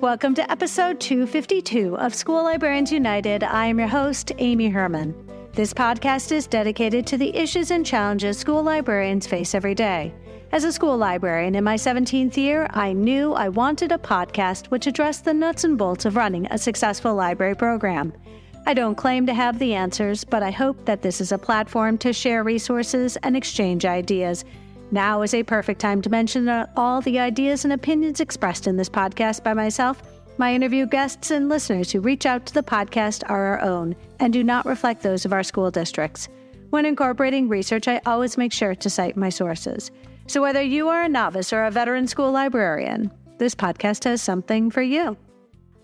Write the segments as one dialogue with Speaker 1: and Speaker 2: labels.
Speaker 1: welcome to episode 252 of School Librarians United. I am your host, Amy Herman. This podcast is dedicated to the issues and challenges school librarians face every day. As a school librarian in my 17th year, I knew I wanted a podcast which addressed the nuts and bolts of running a successful library program. I don't claim to have the answers, but I hope that this is a platform to share resources and exchange ideas. Now is a perfect time to mention that all the ideas and opinions expressed in this podcast by myself, my interview guests, and listeners who reach out to the podcast are our own and do not reflect those of our school districts. When incorporating research, I always make sure to cite my sources. So whether you are a novice or a veteran school librarian, this podcast has something for you.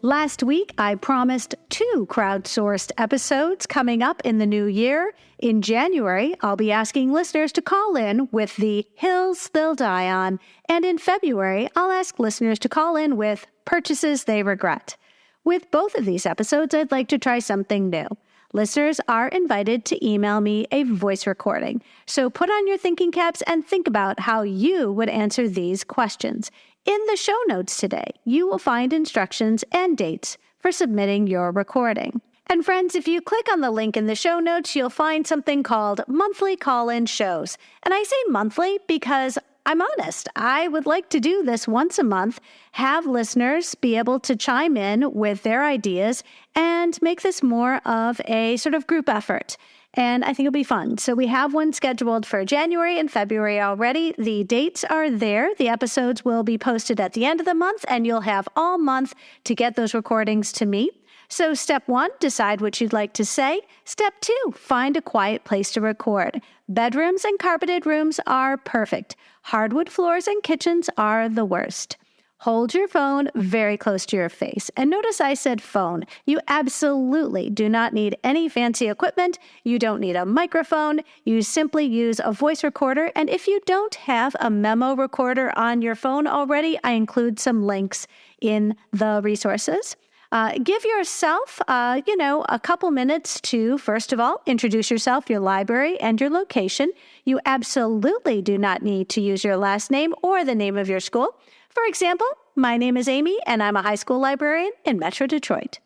Speaker 1: Last week, I promised 2 crowdsourced episodes coming up in the new year. In January, I'll be asking listeners to call in with the hills they'll die on. And in February, I'll ask listeners to call in with purchases they regret. With both of these episodes, I'd like to try something new. Listeners are invited to email me a voice recording. So put on your thinking caps and think about how you would answer these questions. In the show notes today, you will find instructions and dates for submitting your recording. And friends, if you click on the link in the show notes, you'll find something called monthly call-in shows. And I say monthly because I'm honest. I would like to do this once a month, have listeners be able to chime in with their ideas and make this more of a sort of group effort. And I think it'll be fun. So we have one scheduled for January and February already. The dates are there. The episodes will be posted at the end of the month, and you'll have all month to get those recordings to me. So step 1, decide what you'd like to say. Step 2, find a quiet place to record. Bedrooms and carpeted rooms are perfect. Hardwood floors and kitchens are the worst. Hold your phone very close to your face. And notice I said phone. You absolutely do not need any fancy equipment. You don't need a microphone. You simply use a voice recorder. And if you don't have a memo recorder on your phone already, I include some links in the resources. Give yourself, a couple minutes to, first of all, introduce yourself, your library, and your location. You absolutely do not need to use your last name or the name of your school. For example, my name is Amy, and I'm a high school librarian in Metro Detroit.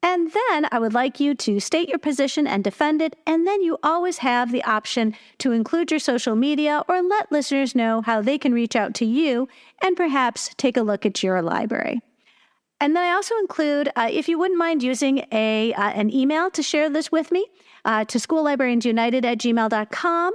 Speaker 1: And then I would like you to state your position and defend it, and then you always have the option to include your social media or let listeners know how they can reach out to you and perhaps take a look at your library. And then I also include, if you wouldn't mind using an email to share this with me, to schoollibrariansunited@gmail.com.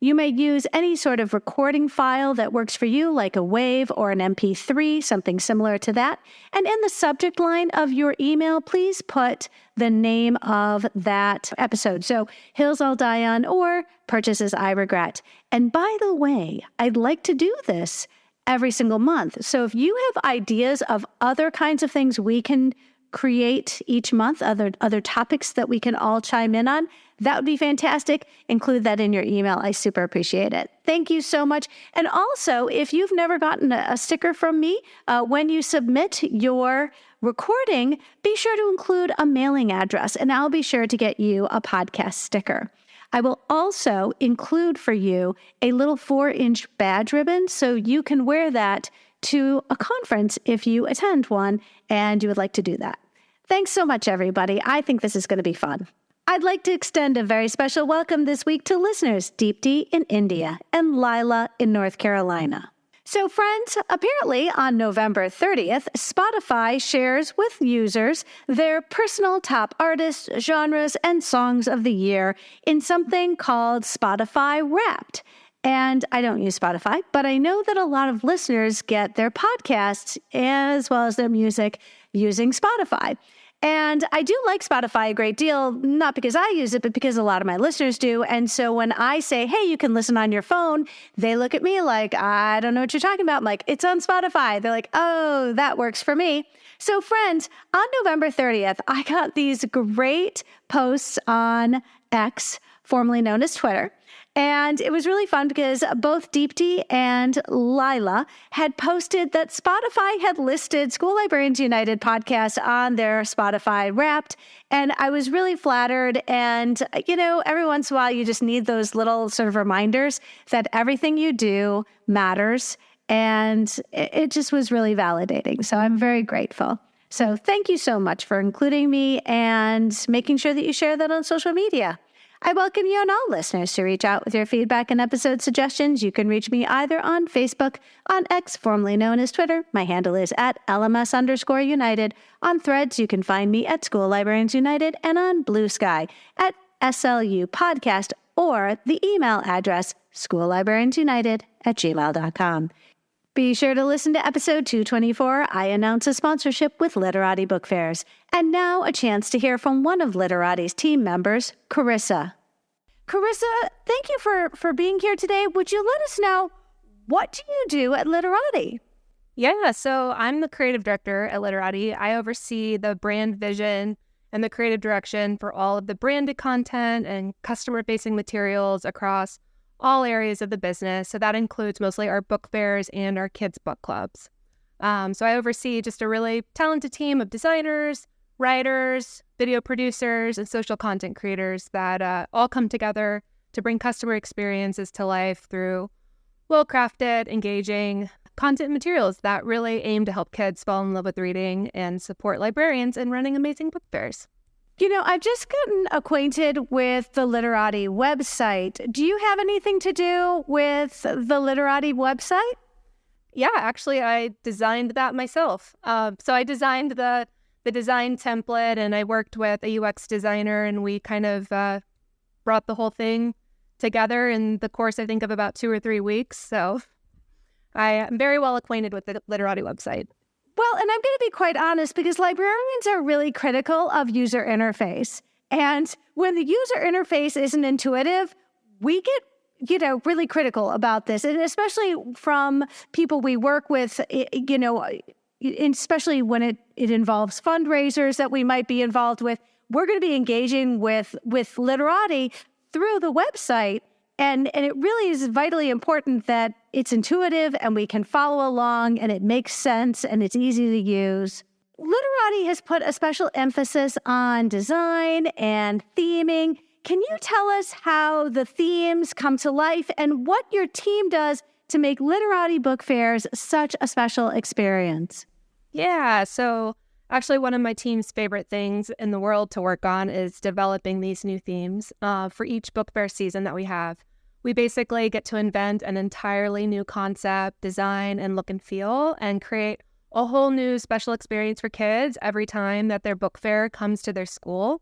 Speaker 1: You may use any sort of recording file that works for you, like a WAV or an MP3, something similar to that. And in the subject line of your email, please put the name of that episode. So, Hills I'll Die On or Purchases I Regret. And by the way, I'd like to do this every single month. So if you have ideas of other kinds of things we can create each month, other topics that we can all chime in on, that would be fantastic. Include that in your email. I super appreciate it. Thank you so much. And also, if you've never gotten a sticker from me, when you submit your recording, be sure to include a mailing address, and I'll be sure to get you a podcast sticker. I will also include for you a little 4-inch badge ribbon so you can wear that to a conference if you attend one and you would like to do that. Thanks so much, everybody. I think this is going to be fun. I'd like to extend a very special welcome this week to listeners Deepti in India and Lila in North Carolina. So friends, apparently on November 30th, Spotify shares with users their personal top artists, genres, and songs of the year in something called Spotify Wrapped. And I don't use Spotify, but I know that a lot of listeners get their podcasts as well as their music using Spotify. And I do like Spotify a great deal, not because I use it, but because a lot of my listeners do. And so when I say, hey, you can listen on your phone, they look at me like, I don't know what you're talking about. I'm like, it's on Spotify. They're like, oh, that works for me. So friends, on November 30th, I got these great posts on X, formerly known as Twitter. And it was really fun because both Deepti and Lila had posted that Spotify had listed School Librarians United podcast on their Spotify Wrapped. And I was really flattered. And, every once in a while, you just need those little sort of reminders that everything you do matters and it just was really validating. So I'm very grateful. So thank you so much for including me and making sure that you share that on social media. I welcome you and all listeners to reach out with your feedback and episode suggestions. You can reach me either on Facebook, on X, formerly known as Twitter. My handle is at LMS_United. On Threads, you can find me at School Librarians United, and on Blue Sky at SLU Podcast, or the email address schoollibrariansunited@gmail.com. Be sure to listen to episode 224. I announce a sponsorship with Literati Book Fairs. And now a chance to hear from one of Literati's team members, Carissa. Carissa, thank you for being here today. Would you let us know, what do you do at Literati?
Speaker 2: Yeah, so I'm the creative director at Literati. I oversee the brand vision and the creative direction for all of the branded content and customer-facing materials across all areas of the business. So that includes mostly our book fairs and our kids' book clubs. So I oversee just a really talented team of designers, writers, video producers, and social content creators that all come together to bring customer experiences to life through well-crafted, engaging content materials that really aim to help kids fall in love with reading and support librarians in running amazing book fairs.
Speaker 1: You know, I've just gotten acquainted with the Literati website. Do you have anything to do with the Literati website?
Speaker 2: Yeah, actually, I designed that myself. So I designed the design template, and I worked with a UX designer, and we kind of brought the whole thing together in the course, I think, of about 2 or 3 weeks. So I am very well acquainted with the Literati website.
Speaker 1: Well, and I'm going to be quite honest, because librarians are really critical of user interface. And when the user interface isn't intuitive, we get, really critical about this. And especially from people we work with, especially when it involves fundraisers that we might be involved with, we're going to be engaging with Literati through the website. And it really is vitally important that it's intuitive and we can follow along and it makes sense and it's easy to use. Literati has put a special emphasis on design and theming. Can you tell us how the themes come to life and what your team does to make Literati Book Fairs such a special experience?
Speaker 2: Yeah, so actually one of my team's favorite things in the world to work on is developing these new themes for each book fair season that we have. We basically get to invent an entirely new concept, design, and look and feel, and create a whole new special experience for kids every time that their book fair comes to their school.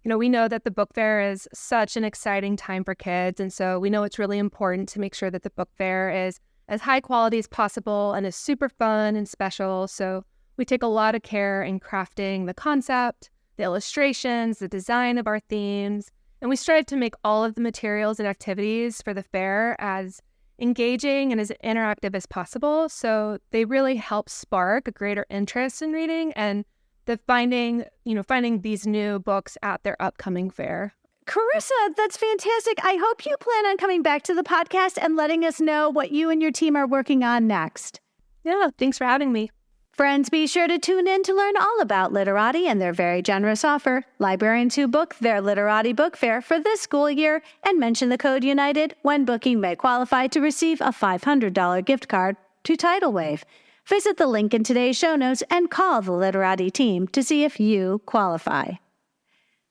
Speaker 2: We know that the book fair is such an exciting time for kids, and so we know it's really important to make sure that the book fair is as high quality as possible and is super fun and special. So we take a lot of care in crafting the concept, the illustrations, the design of our themes, and we strive to make all of the materials and activities for the fair as engaging and as interactive as possible. So they really help spark a greater interest in reading and finding these new books at their upcoming fair.
Speaker 1: Carissa, that's fantastic. I hope you plan on coming back to the podcast and letting us know what you and your team are working on next.
Speaker 2: Yeah, thanks for having me.
Speaker 1: Friends, be sure to tune in to learn all about Literati and their very generous offer. Librarians who book their Literati Book Fair for this school year and mention the code UNITED when booking may qualify to receive a $500 gift card to Titlewave. Visit the link in today's show notes and call the Literati team to see if you qualify.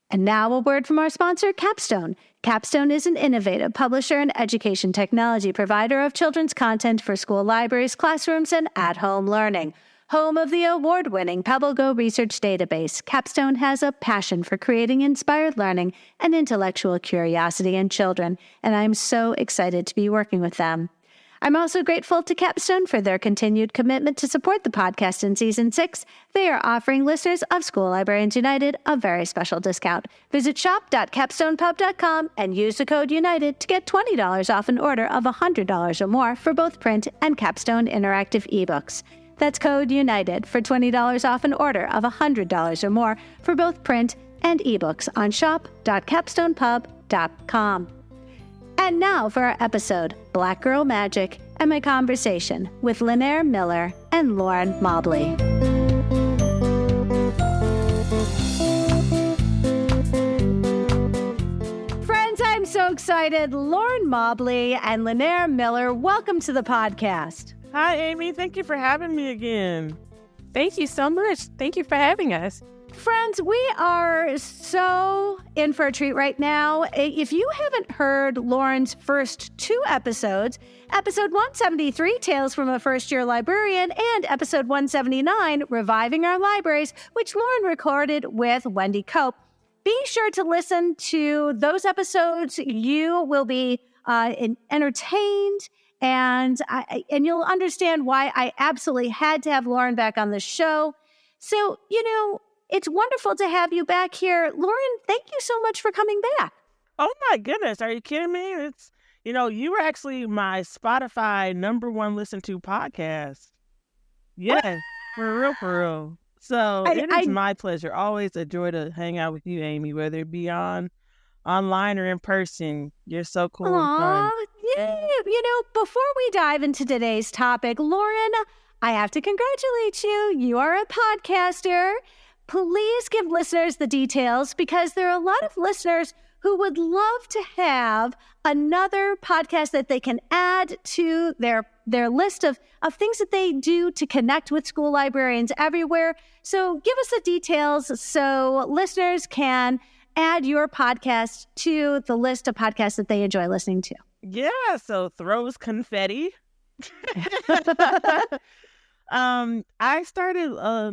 Speaker 1: And now a word from our sponsor, Capstone. Capstone is an innovative publisher and education technology provider of children's content for school libraries, classrooms, and at-home learning. Home of the award-winning PebbleGo research database, Capstone has a passion for creating inspired learning and intellectual curiosity in children, and I'm so excited to be working with them. I'm also grateful to Capstone for their continued commitment to support the podcast in Season 6. They are offering listeners of School Librarians United a very special discount. Visit shop.capstonepub.com and use the code UNITED to get $20 off an order of $100 or more for both print and Capstone interactive ebooks. That's code UNITED for $20 off an order of $100 or more for both print and ebooks on shop.capstonepub.com. And now for our episode, Black Girl Magic, and my conversation with Lynair Miller and Lauren Mobley. Friends, I'm so excited. Lauren Mobley and Lynair Miller, welcome to the podcast.
Speaker 3: Hi, Amy. Thank you for having me again.
Speaker 2: Thank you so much. Thank you for having us.
Speaker 1: Friends, we are so in for a treat right now. If you haven't heard Lauren's first 2 episodes, episode 173, Tales from a First-Year Librarian, and episode 179, Reviving Our Libraries, which Lauren recorded with Wendy Cope, be sure to listen to those episodes. You will be entertained, and you'll understand why I absolutely had to have Lauren back on the show. So, it's wonderful to have you back here. Lauren, thank you so much for coming back.
Speaker 3: Oh my goodness, are you kidding me? It's, you were actually my Spotify #1 listened to podcast. Yes, for real. So it is my pleasure. Always a joy to hang out with you, Amy, whether it be online or in person. You're so cool and fun.
Speaker 1: Yeah. Before we dive into today's topic, Lauren, I have to congratulate you. You are a podcaster. Please give listeners the details, because there are a lot of listeners who would love to have another podcast that they can add to their list of things that they do to connect with school librarians everywhere. So give us the details so listeners can add your podcast to the list of podcasts that they enjoy listening to.
Speaker 3: Yeah, so throws confetti. I started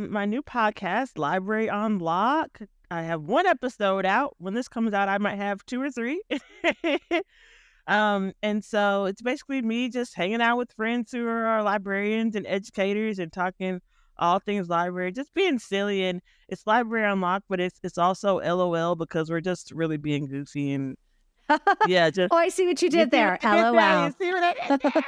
Speaker 3: my new podcast, Library on Lock. I have 1 episode out. When this comes out, I might have 2 or 3. And so it's basically me just hanging out with friends who are librarians and educators and talking all things library, just being silly. And it's Library on Lock, but it's also LOL, because we're just really being goofy and just.
Speaker 1: Oh, I see what you did there. LOL.
Speaker 3: You see what I did there?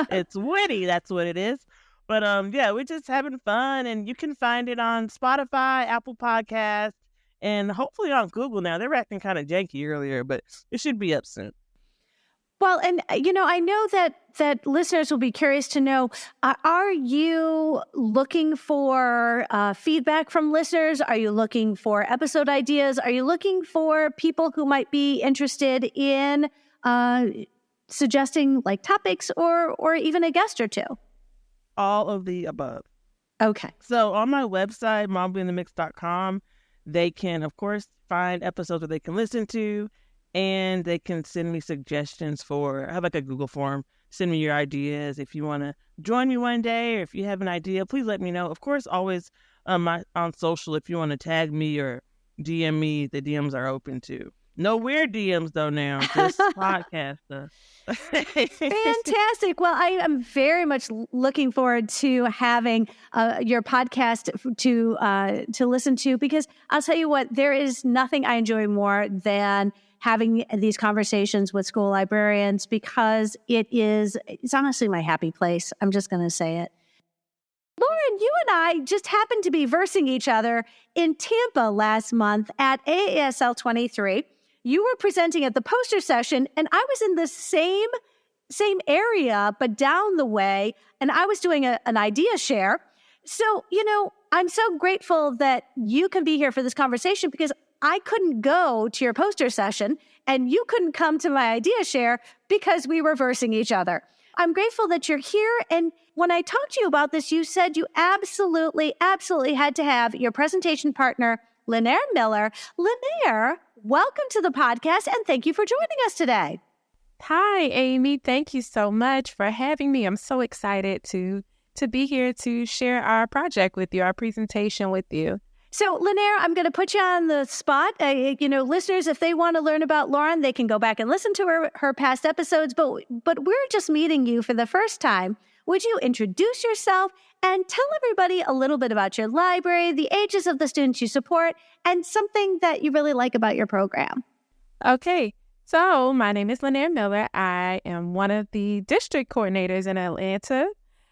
Speaker 3: It's witty. That's what it is. But we're just having fun, and you can find it on Spotify, Apple Podcasts, and hopefully on Google now. They were acting kind of janky earlier, but it should be up soon.
Speaker 1: Well, and I know that listeners will be curious to know, are you looking for feedback from listeners? Are you looking for episode ideas? Are you looking for people who might be interested in suggesting like topics or even a guest or 2?
Speaker 3: All of the above.
Speaker 1: Okay.
Speaker 3: So on my website, mobleyinthemix.com, they can, of course, find episodes that they can listen to, and they can send me suggestions I have like a Google form. Send me your ideas. If you want to join me one day, or if you have an idea, please let me know. Of course, always on social, if you want to tag me or DM me, the DMs are open too. No weird DMs though now, just podcast stuff.
Speaker 1: Fantastic. Well, I am very much looking forward to having your podcast to listen to, because I'll tell you what, there is nothing I enjoy more than having these conversations with school librarians, because it's honestly my happy place. I'm just going to say it. Lauren, you and I just happened to be versing each other in Tampa last month at AASL23. You were presenting at the poster session, and I was in the same area, but down the way, and I was doing an idea share. So, I'm so grateful that you can be here for this conversation, because I couldn't go to your poster session, and you couldn't come to my idea share because we were versing each other. I'm grateful that you're here, and when I talked to you about this, you said you absolutely had to have your presentation partner, Lynair Miller. Lynair, welcome to the podcast, and thank you for joining us today.
Speaker 2: Hi, Amy. Thank you so much for having me. I'm so excited to be here to share our project with you, our presentation with you.
Speaker 1: So, Lynair, I'm going to put you on the spot. Listeners, if they want to learn about Lauren, they can go back and listen to her past episodes, but we're just meeting you for the first time. Would you introduce yourself and tell everybody a little bit about your library, the ages of the students you support, and something that you really like about your program?
Speaker 2: Okay. So my name is Lynair Miller. I am one of the district coordinators in Atlanta.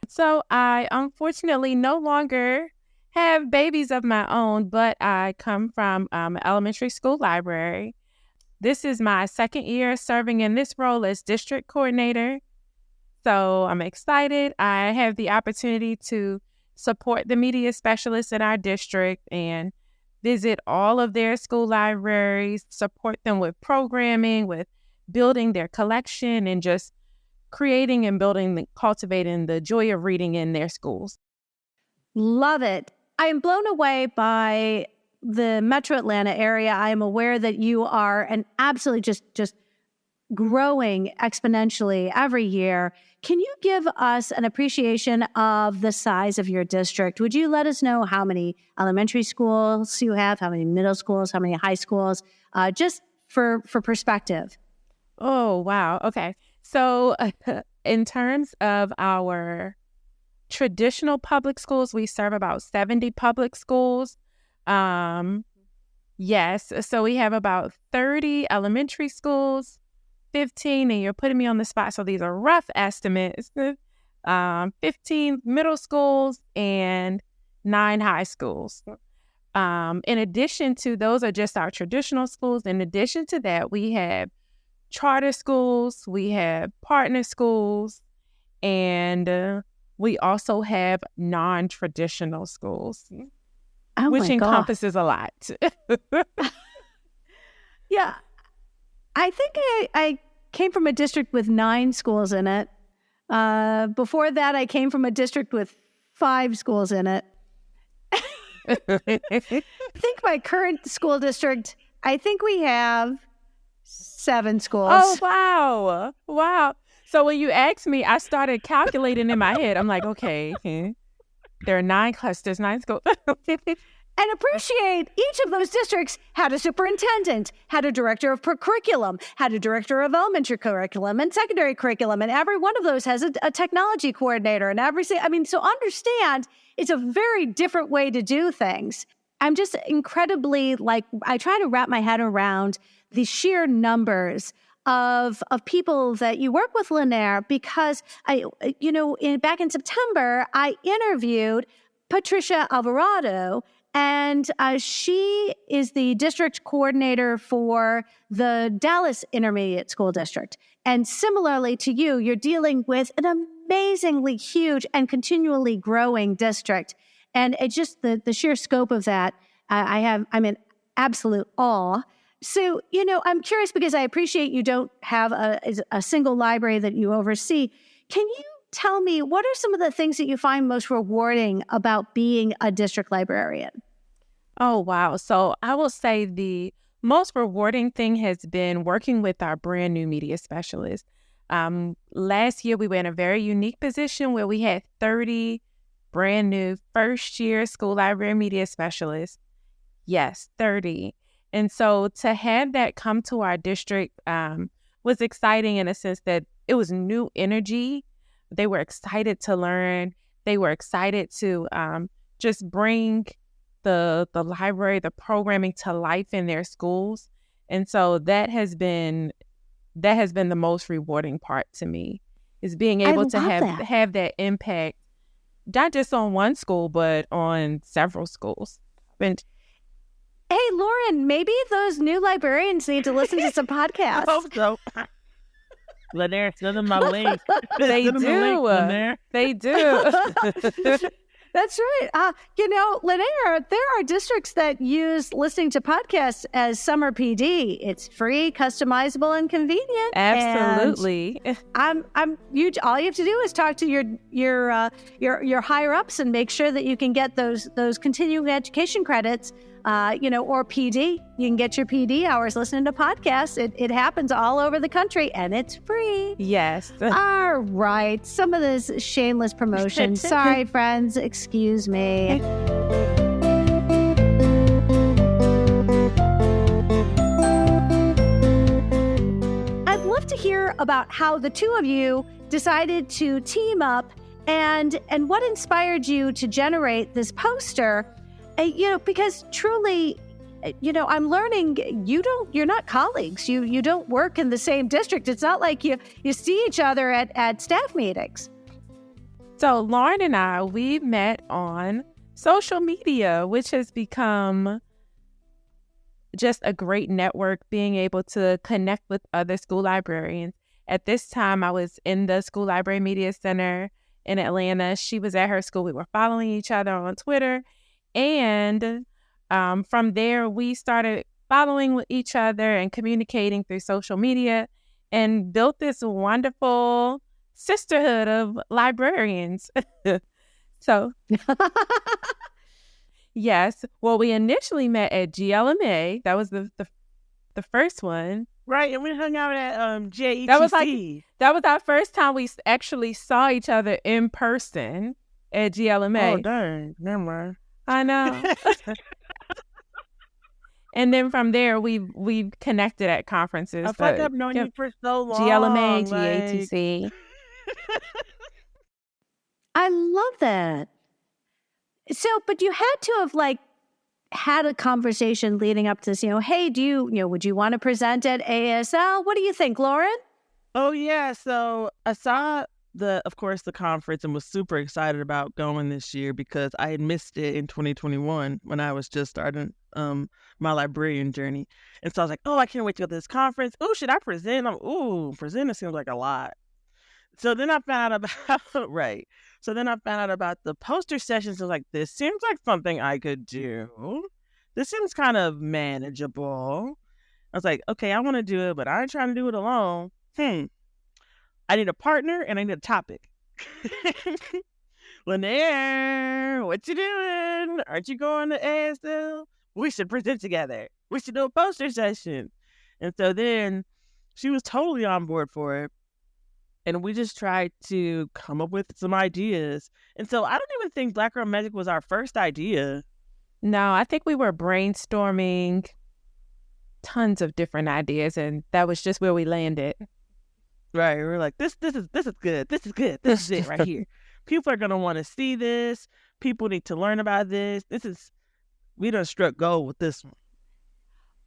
Speaker 2: So I unfortunately no longer have babies of my own, but I come from an elementary school library. This is my 2nd year serving in this role as district coordinator. So I'm excited. I have the opportunity to support the media specialists in our district and visit all of their school libraries, support them with programming, with building their collection, and just
Speaker 4: creating and building, cultivating the joy of reading in their schools.
Speaker 1: Love it. I am blown away by the Metro Atlanta area. I am aware that you are an absolutely just growing exponentially every year. Can you give us an appreciation of the size of your district? Would you let us know how many elementary schools you have, how many middle schools, how many high schools, just for perspective?
Speaker 4: Oh, wow. Okay. So in terms of our traditional public schools, we serve about 70 public schools. Yes. So we have about 30 elementary schools, 15, and you're putting me on the spot, so these are rough estimates, 15 middle schools and 9 high schools. In addition to those are just our traditional schools. In addition to that, we have charter schools, we have partner schools, and we also have non-traditional schools, which encompasses a lot.
Speaker 1: Yeah. I think I came from a district with 9 schools in it. Before that, I came from a district with 5 schools in it. I think my current school district, I think we have 7 schools.
Speaker 4: Oh, wow. Wow. So when you asked me, I started calculating in my head. I'm like, okay, there are 9 clusters, 9 schools.
Speaker 1: And appreciate each of those districts had a superintendent, had a director of curriculum, had a director of elementary curriculum and secondary curriculum, and every one of those has a technology coordinator. And so understand it's a very different way to do things. I'm just incredibly, I try to wrap my head around the sheer numbers of people that you work with, Lynair, because back in September, I interviewed Patricia Alvarado, and she is the district coordinator for the Dallas Intermediate School District. And similarly to you, you're dealing with an amazingly huge and continually growing district. And it's just the sheer scope of that, I'm in absolute awe. So, I'm curious because I appreciate you don't have a single library that you oversee. Can you tell me, what are some of the things that you find most rewarding about being a district librarian?
Speaker 4: Oh, wow. So I will say the most rewarding thing has been working with our brand new media specialists. Last year, we were in a very unique position where we had 30 brand new first-year school library media specialists. Yes, 30. And so to have that come to our district was exciting in a sense that it was new energy. They were excited to learn. They were excited to just bring the library, the programming to life in their schools. And so that has been the most rewarding part to me, is being able to have that impact, not just on one school, but on several schools. And
Speaker 1: hey, Lauren, maybe those new librarians need to listen to some podcasts.
Speaker 3: I hope so. Lynair, send them my link.
Speaker 4: They do. They do.
Speaker 1: That's right. Lynair, there are districts that use listening to podcasts as summer PD. It's free, customizable, and convenient.
Speaker 4: Absolutely.
Speaker 1: And all you have to do is talk to your higher ups and make sure that you can get those continuing education credits. Or PD. You can get your PD hours listening to podcasts. It happens all over the country, and it's free.
Speaker 4: Yes.
Speaker 1: All right. Some of this shameless promotion. Sorry, friends. Excuse me. I'd love to hear about how the two of you decided to team up and what inspired you to generate this poster. Because truly, I'm learning you're not colleagues. You don't work in the same district. It's not like you see each other at staff meetings.
Speaker 4: So Lauren and I, we met on social media, which has become just a great network, being able to connect with other school librarians. At this time, I was in the School Library Media Center in Atlanta. She was at her school. We were following each other on Twitter. And from there, we started following with each other and communicating through social media and built this wonderful sisterhood of librarians. So, yes. Well, we initially met at GLMA. That was the first one.
Speaker 3: Right, and we hung out at JETC.
Speaker 4: That was our first time we actually saw each other in person at GLMA.
Speaker 3: Oh, dang. Never mind.
Speaker 4: I know. And then from there, we've connected at conferences.
Speaker 3: I feel like I've known you for so long.
Speaker 4: GLMA, GATC.
Speaker 1: I love that. So, but you had to have had a conversation leading up to this, hey, would you want to present at AASL? What do you think, Lauren?
Speaker 3: Oh, yeah. So I saw the conference and was super excited about going this year because I had missed it in 2021 when I was just starting my librarian journey. And so I was like, oh, I can't wait to go to this conference. Oh, should I present? Presenting seems like a lot. So then I found out about, right. So then I found out about the poster sessions. I was like, this seems like something I could do. This seems kind of manageable. I was like, okay, I want to do it, but I ain't trying to do it alone. I need a partner and I need a topic. Lynair, what you doing? Aren't you going to ASL? We should present together. We should do a poster session. And so then she was totally on board for it. And we just tried to come up with some ideas. And so I don't even think Black Girl Magic was our first idea.
Speaker 4: No, I think we were brainstorming tons of different ideas, and that was just where we landed.
Speaker 3: Right. We were like, this is good. This is good. This is it right here. People are going to want to see this. People need to learn about this. We done struck gold with this one.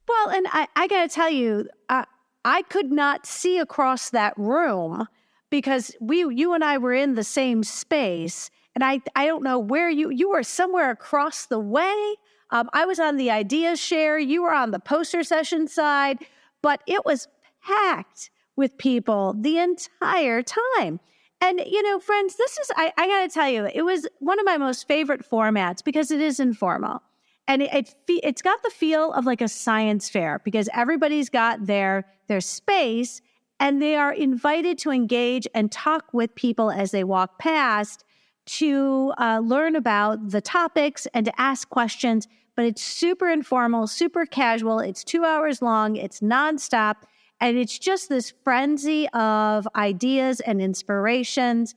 Speaker 1: Well, and I got to tell you, I could not see across that room because you and I were in the same space. And I don't know where you were somewhere across the way. I was on the ideas share. You were on the poster session side, but it was packed with people the entire time. And, friends, I got to tell you, it was one of my most favorite formats because it is informal. And it's got the feel of like a science fair because everybody's got their space and they are invited to engage and talk with people as they walk past to learn about the topics and to ask questions. But it's super informal, super casual. It's 2 hours long. It's nonstop. And it's just this frenzy of ideas and inspirations.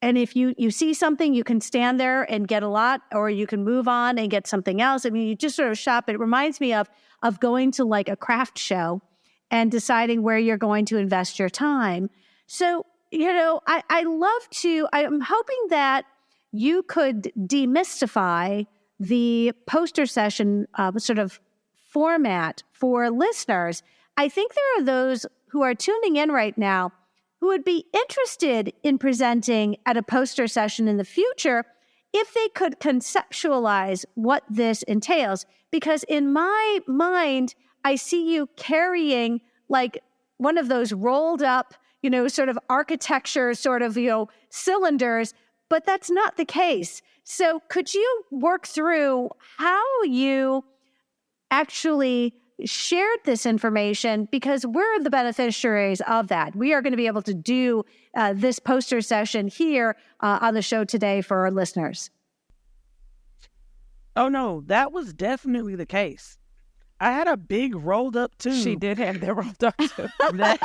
Speaker 1: And if you see something, you can stand there and get a lot, or you can move on and get something else. I mean, you just sort of shop. It reminds me of going to like a craft show and deciding where you're going to invest your time. So, I'm hoping that you could demystify the poster session sort of format for listeners. I think there are those who are tuning in right now who would be interested in presenting at a poster session in the future if they could conceptualize what this entails. Because in my mind, I see you carrying like one of those rolled up, sort of architecture, sort of, cylinders, but that's not the case. So could you work through how you actually shared this information, because we're the beneficiaries of that. We are going to be able to do this poster session here on the show today for our listeners.
Speaker 3: Oh, no, that was definitely the case. I had a big rolled up too.
Speaker 4: She did have that rolled up too.
Speaker 3: that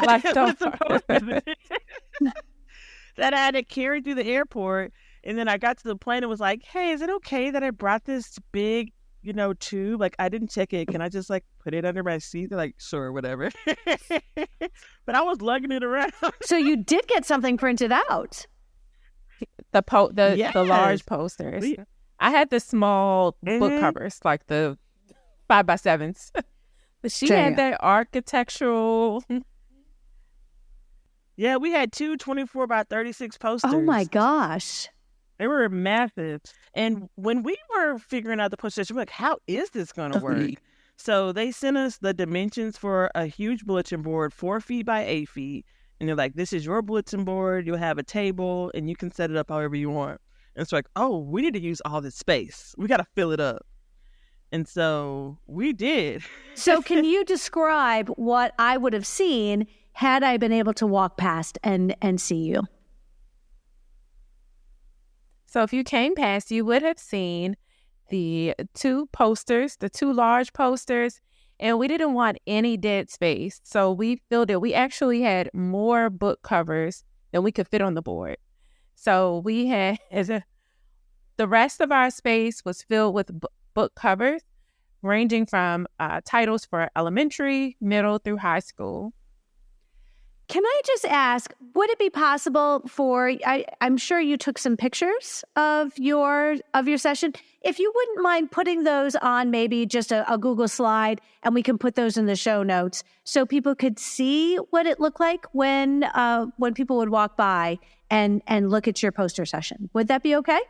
Speaker 3: I had to carry through the airport. And then I got to the plane and was like, hey, is it okay that I brought this big tube? Like, I didn't check it. Can I just put it under my seat? They're like, sure, whatever. But I was lugging it around.
Speaker 1: So you did get something printed out.
Speaker 4: The large posters. I had the small book covers, like the 5x7s. But she had that architectural.
Speaker 3: Yeah, we had two 24x36 posters.
Speaker 1: Oh my gosh.
Speaker 3: They were massive. And when we were figuring out the poster, we were like, how is this going to work? So they sent us the dimensions for a huge bulletin board, 4 feet by 8 feet. And they're like, this is your bulletin board. You'll have a table and you can set it up however you want. And it's like, oh, we need to use all this space. We got to fill it up. And so we did.
Speaker 1: So can you describe what I would have seen had I been able to walk past and see you?
Speaker 4: So if you came past, you would have seen the two posters, the two large posters, and we didn't want any dead space. So we filled it. We actually had more book covers than we could fit on the board. So we had, the rest of our space was filled with book covers, ranging from titles for elementary, middle, through high school.
Speaker 1: Can I just ask, would it be possible for, I'm sure you took some pictures of your session. If you wouldn't mind putting those on maybe just a Google slide, and we can put those in the show notes so people could see what it looked like when people would walk by and look at your poster session. Would that be okay?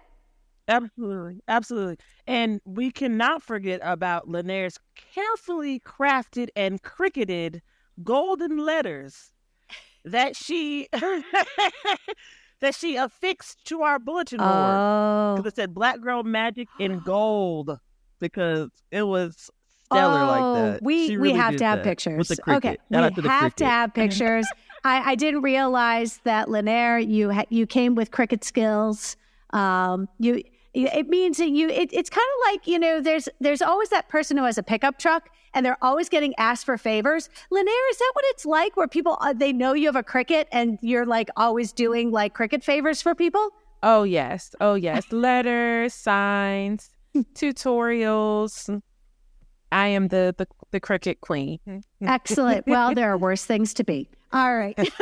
Speaker 3: Absolutely. Absolutely. And we cannot forget about Lynair's carefully crafted and cricketed golden letters that she affixed to our bulletin board. Because it said Black Girl Magic in gold, because it was stellar like that.
Speaker 1: We have to have pictures.
Speaker 3: With the cricket.
Speaker 1: Okay, we have to have pictures. I didn't realize that, Lynair, you came with cricket skills. It means that it's kind of like, there's always that person who has a pickup truck and they're always getting asked for favors. Lynair, is that what it's like, where people, they know you have a cricket and you're like always doing like cricket favors for people?
Speaker 4: Oh, yes. Letters, signs, tutorials. I am the cricket queen.
Speaker 1: Excellent. Well, there are worse things to be. All right. So,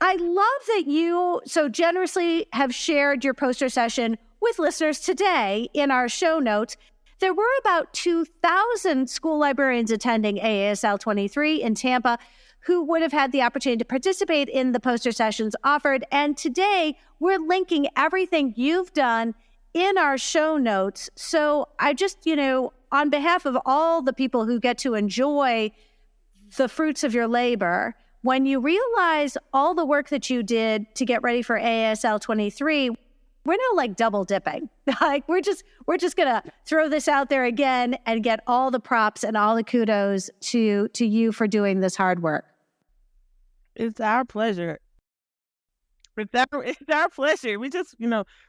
Speaker 1: I love that you so generously have shared your poster session with listeners today in our show notes. There were about 2,000 school librarians attending AASL23 in Tampa who would have had the opportunity to participate in the poster sessions offered. And today, we're linking everything you've done in our show notes. So I just, on behalf of all the people who get to enjoy the fruits of your labor, when you realize all the work that you did to get ready for AASL 23, we're now like double dipping. Like we're just gonna throw this out there again and get all the props and all the kudos to you for doing this hard work.
Speaker 3: It's our pleasure. It's our pleasure. We just,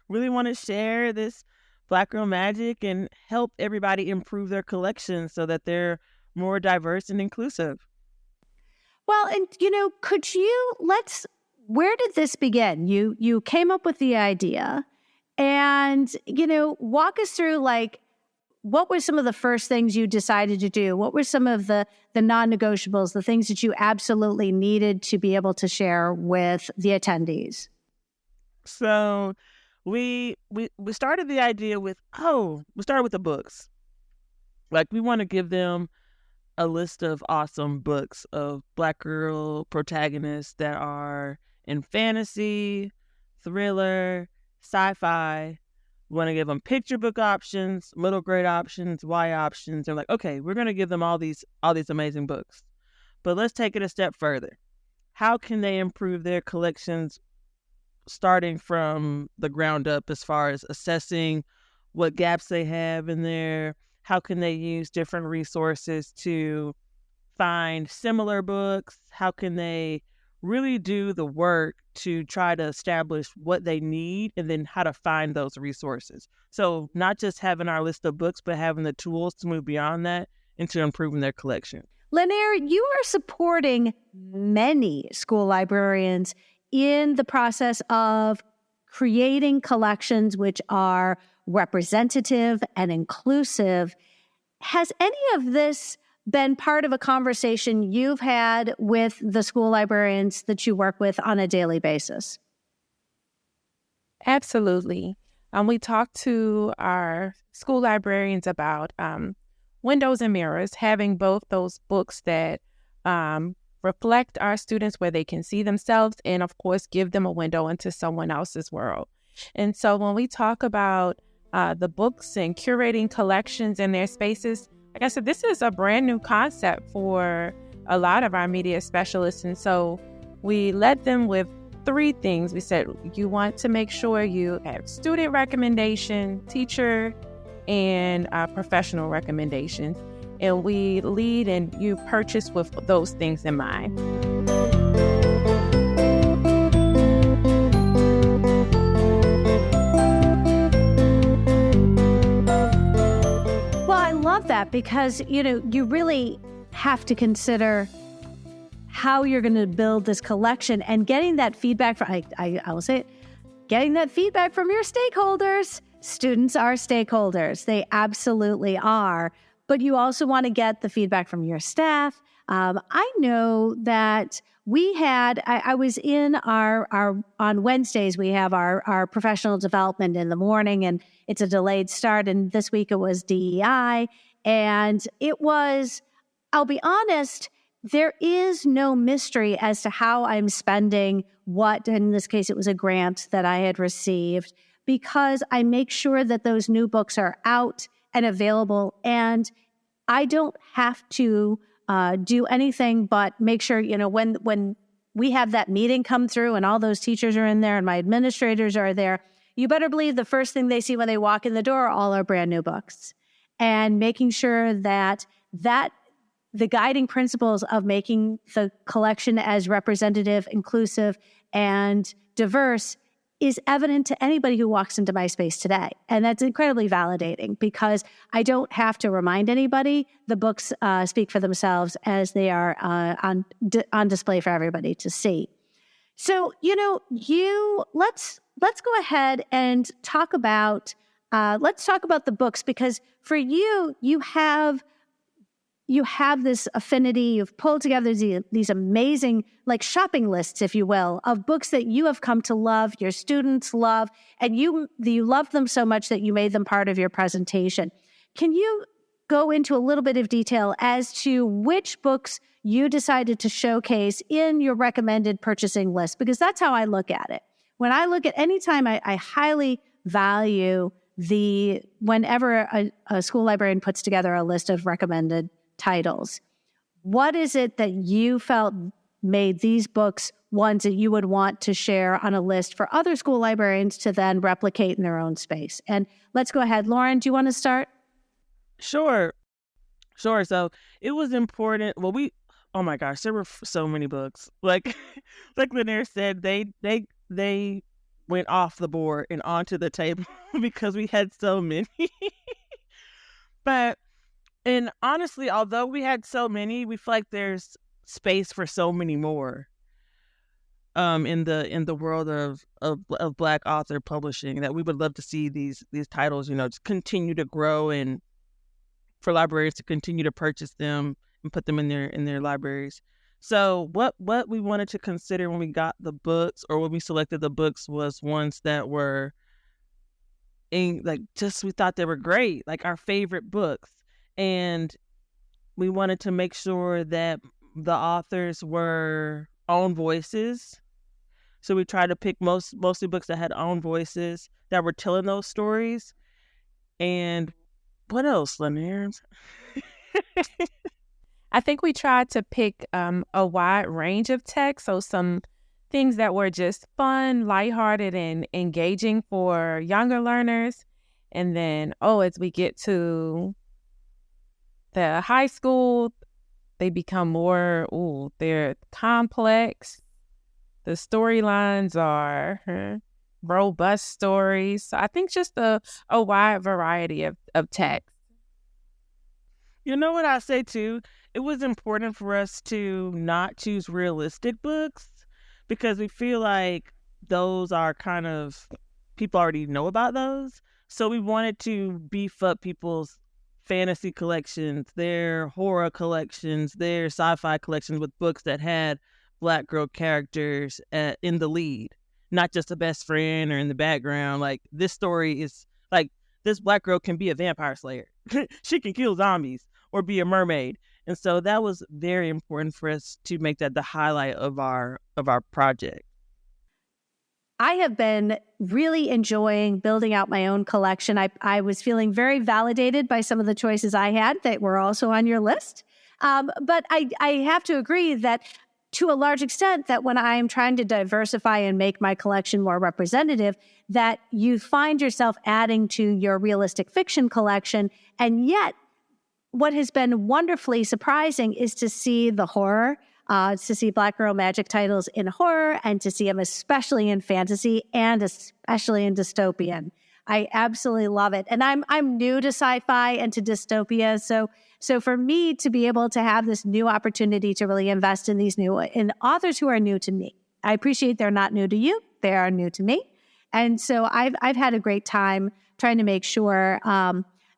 Speaker 3: really want to share this Black Girl Magic and help everybody improve their collections so that they're more diverse and inclusive.
Speaker 1: Well, and, where did this begin? You came up with the idea and, walk us through, what were some of the first things you decided to do? What were some of the non-negotiables, the things that you absolutely needed to be able to share with the attendees?
Speaker 3: So we started the idea with, we started with the books. We want to give them a list of awesome books of Black girl protagonists that are in fantasy, thriller, sci-fi. We want to give them picture book options, middle grade options, Y options. They're like, okay, we're going to give them all these amazing books. But let's take it a step further. How can they improve their collections starting from the ground up as far as assessing what gaps they have in there? How can they use different resources to find similar books? How can they really do the work to try to establish what they need and then how to find those resources? So not just having our list of books, but having the tools to move beyond that into improving their collection.
Speaker 1: Lynair, you are supporting many school librarians in the process of creating collections which are representative and inclusive. Has any of this been part of a conversation you've had with the school librarians that you work with on a daily basis?
Speaker 4: Absolutely. We talked to our school librarians about windows and mirrors, having both those books that reflect our students where they can see themselves and, of course, give them a window into someone else's world. And so when we talk about the books and curating collections in their spaces, like I said, this is a brand new concept for a lot of our media specialists. And so we led them with 3 things. We said, you want to make sure you have student recommendation, teacher, and professional recommendations. and we lead and you purchase with those things in mind.
Speaker 1: Well, I love that because, you really have to consider how you're going to build this collection and getting that feedback from, I will say it, getting that feedback from your stakeholders. Students are stakeholders. They absolutely are. But you also want to get the feedback from your staff. I know that I was in on Wednesdays, we have our professional development in the morning, and it's a delayed start. And this week it was DEI. And it was, I'll be honest, there is no mystery as to how I'm spending what, in this case, it was a grant that I had received, because I make sure that those new books are out and available. And I don't have to do anything but make sure, when we have that meeting come through and all those teachers are in there and my administrators are there, you better believe the first thing they see when they walk in the door are all our brand new books. And making sure that the guiding principles of making the collection as representative, inclusive, and diverse is evident to anybody who walks into my space today. And that's incredibly validating because I don't have to remind anybody. The books speak for themselves as they are on display for everybody to see. So, let's go ahead and talk about the books, because for you have this affinity. You've pulled together these amazing, like, shopping lists, if you will, of books that you have come to love, your students love, and you love them so much that you made them part of your presentation. Can you go into a little bit of detail as to which books you decided to showcase in your recommended purchasing list? Because that's how I look at it. When I look at any time, I highly value whenever a school librarian puts together a list of recommended titles. What is it that you felt made these books ones that you would want to share on a list for other school librarians to then replicate in their own space? And let's go ahead. Lauren, do you want to start?
Speaker 3: Sure. So it was important. Well, oh my gosh, there were so many books. Like Lynair said, they went off the board and onto the table because we had so many. And honestly, although we had so many, we feel like there's space for so many more in the world of Black author publishing, that we would love to see these titles, just continue to grow, and for librarians to continue to purchase them and put them in their libraries. So what we wanted to consider when we got the books, or when we selected the books, was ones that were we thought they were great, like our favorite books. And we wanted to make sure that the authors were own voices. So we tried to pick mostly books that had own voices, that were telling those stories. And what else, Lynair?
Speaker 4: I think we tried to pick a wide range of text. So some things that were just fun, lighthearted, and engaging for younger learners. And then, as we get to the high school, they become more, they're complex. The storylines are robust stories. So I think just a wide variety of text.
Speaker 3: You know what I say too? It was important for us to not choose realistic books, because we feel like those are kind of, people already know about those. So we wanted to beef up people's fantasy collections, their horror collections, their sci-fi collections, with books that had Black girl characters in the lead, not just a best friend or in the background. Like, this story is like, this Black girl can be a vampire slayer. She can kill zombies or be a mermaid. And so that was very important for us to make that the highlight of our project.
Speaker 1: I have been really enjoying building out my own collection. I was feeling very validated by some of the choices I had that were also on your list. But I have to agree that, to a large extent, that when I'm trying to diversify and make my collection more representative, that you find yourself adding to your realistic fiction collection. And yet, what has been wonderfully surprising is to see the horror, to see Black Girl Magic titles in horror, and to see them especially in fantasy and especially in dystopian. I absolutely love it. And I'm new to sci-fi and to dystopia. So for me to be able to have this new opportunity to really invest in these in authors who are new to me, I appreciate they're not new to you. They are new to me. And so I've had a great time trying to make sure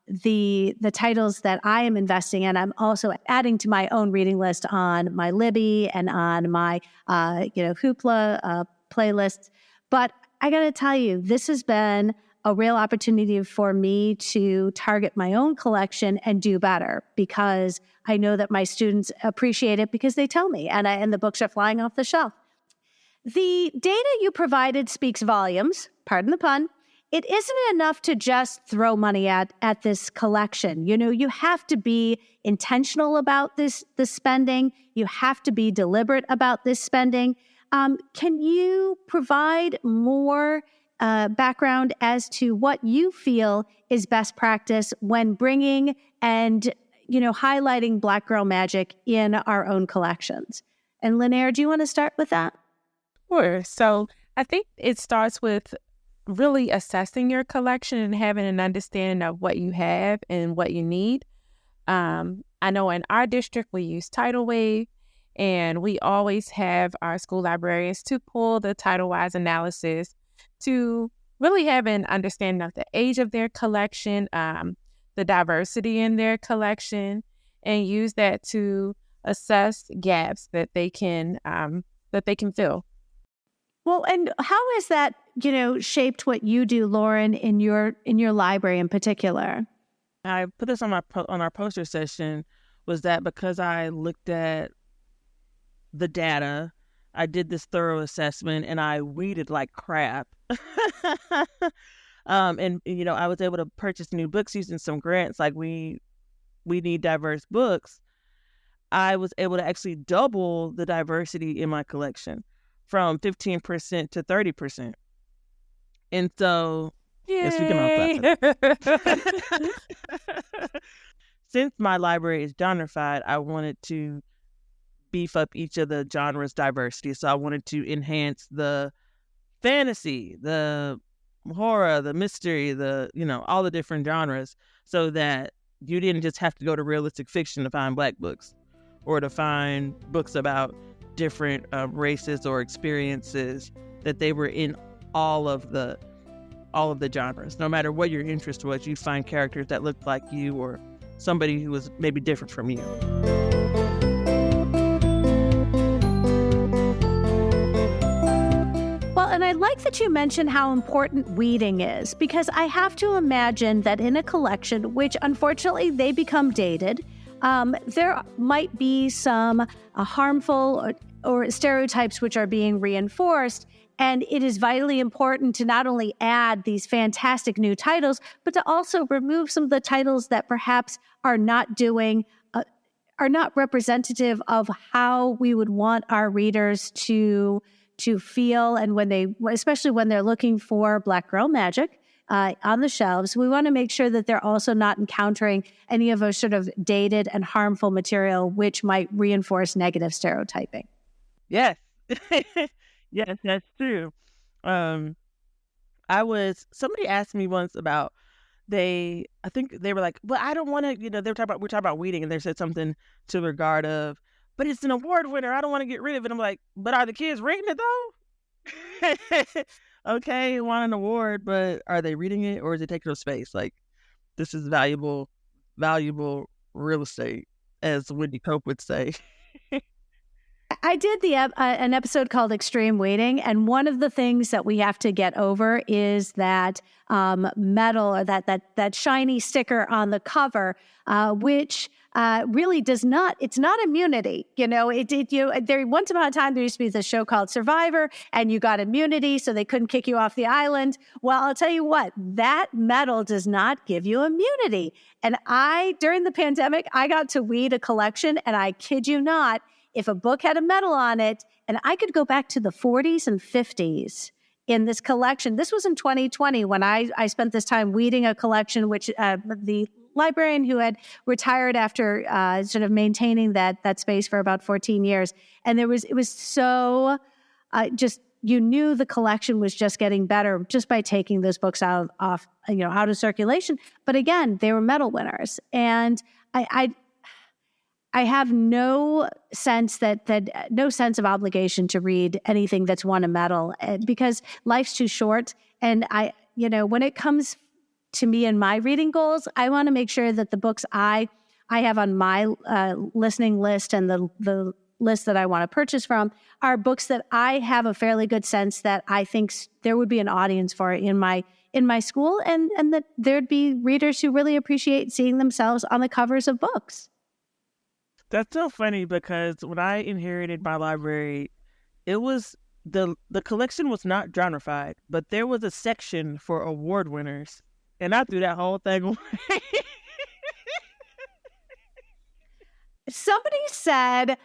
Speaker 1: the titles that I am investing in, I'm also adding to my own reading list on my Libby and on my Hoopla playlist. But I got to tell you, this has been a real opportunity for me to target my own collection and do better, because I know that my students appreciate it because they tell me, and the books are flying off the shelf. The data you provided speaks volumes, pardon the pun. It isn't enough to just throw money at this collection. You have to be intentional about this spending. You have to be deliberate about this spending. Can you provide more background as to what you feel is best practice when bringing and highlighting Black Girl Magic in our own collections? And Lynair, do you want to start with that?
Speaker 4: Sure. So I think it starts with really assessing your collection and having an understanding of what you have and what you need. I know in our district, we use Titlewave, and we always have our school librarians to pull the title-wise analysis to really have an understanding of the age of their collection, the diversity in their collection, and use that to assess gaps that they can fill.
Speaker 1: Well, and how has that, shaped what you do, Lauren, in your library in particular?
Speaker 3: I put this on our poster session, was that because I looked at the data, I did this thorough assessment, and I weeded like crap. And I was able to purchase new books using some grants. Like we need diverse books. I was able to actually double the diversity in my collection from 15% to 30%. And so, yes, we can all clap. Since my library is genreified, I wanted to beef up each of the genres' diversity. So I wanted to enhance the fantasy, the horror, the mystery, all the different genres, so that you didn't just have to go to realistic fiction to find Black books or to find books about different races or experiences, that they were in all of the genres. No matter what your interest was, you find characters that looked like you or somebody who was maybe different from you.
Speaker 1: Well, and I like that you mentioned how important weeding is, because I have to imagine that in a collection, which unfortunately they become dated, there might be some harmful or stereotypes which are being reinforced. And it is vitally important to not only add these fantastic new titles, but to also remove some of the titles that perhaps are not representative of how we would want our readers to feel. And especially when they're looking for Black Girl Magic on the shelves, we want to make sure that they're also not encountering any of those sort of dated and harmful material, which might reinforce negative stereotyping.
Speaker 3: Yes. Yes, that's true. Somebody asked me once about, I think they were like, well, I don't want to, we're talking about weeding, and they said something to the regard of, but it's an award winner, I don't want to get rid of it. I'm like, but are the kids reading it though? Okay, want an award, but are they reading it, or is it taking up space? Like, this is valuable real estate, as Wendy Cope would say.
Speaker 1: I did an episode called Extreme Weeding, and one of the things that we have to get over is that metal, or that shiny sticker on the cover, which really does not. It's not immunity. There once upon a time there used to be this show called Survivor, and you got immunity, so they couldn't kick you off the island. Well, I'll tell you what, that metal does not give you immunity. And during the pandemic, I got to weed a collection, and I kid you not, if a book had a medal on it, and I could go back to the 40s and 50s in this collection. This was in 2020 when I spent this time weeding a collection, which the librarian who had retired after sort of maintaining that space for about 14 years. And it was so just, you knew the collection was just getting better just by taking those books out of circulation. But again, they were medal winners. And I have no sense of obligation to read anything that's won a medal because life's too short. And when it comes to me and my reading goals, I want to make sure that the books I have on my listening list and the list that I want to purchase from are books that I have a fairly good sense that I think there would be an audience for in my school, and that there'd be readers who really appreciate seeing themselves on the covers of books.
Speaker 3: That's so funny because when I inherited my library, it was the collection was not genreified, but there was a section for award winners, and I threw that whole thing away.
Speaker 1: Somebody said,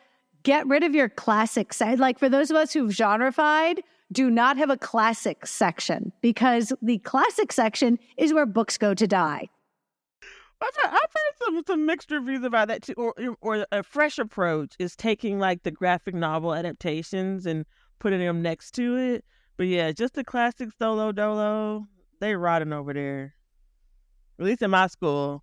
Speaker 1: get rid of your classic side. Like for those of us who've genreified, do not have a classic section because the classic section is where books go to die.
Speaker 3: I've heard some mixed reviews about that too. Or a fresh approach is taking like the graphic novel adaptations and putting them next to it. But yeah, just the classic solo dolo, they rotting over there. At least in my school.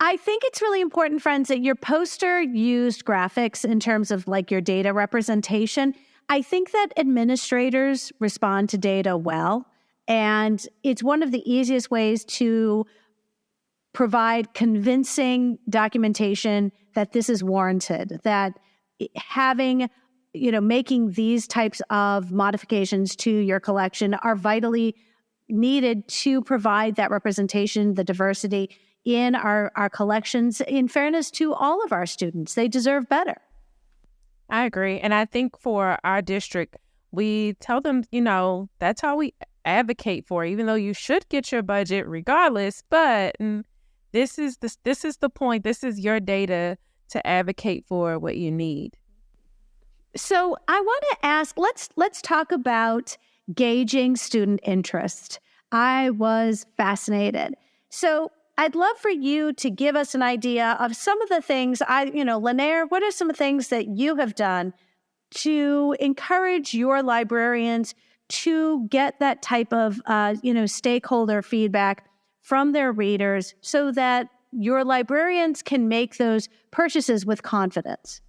Speaker 1: I think it's really important, friends, that your poster used graphics in terms of like your data representation. I think that administrators respond to data well, and it's one of the easiest ways to provide convincing documentation that this is warranted, that having, making these types of modifications to your collection are vitally needed to provide that representation, the diversity in our collections, in fairness to all of our students. They deserve better.
Speaker 4: I agree. And I think for our district, we tell them, that's how we advocate for, even though you should get your budget regardless, but this is the point. This is your data to advocate for what you need.
Speaker 1: So I want to ask, let's talk about gauging student interest. I was fascinated. So I'd love for you to give us an idea of some of the things Lynair, what are some of the things that you have done to encourage your librarians to get that type of, stakeholder feedback from their readers so that your librarians can make those purchases with confidence?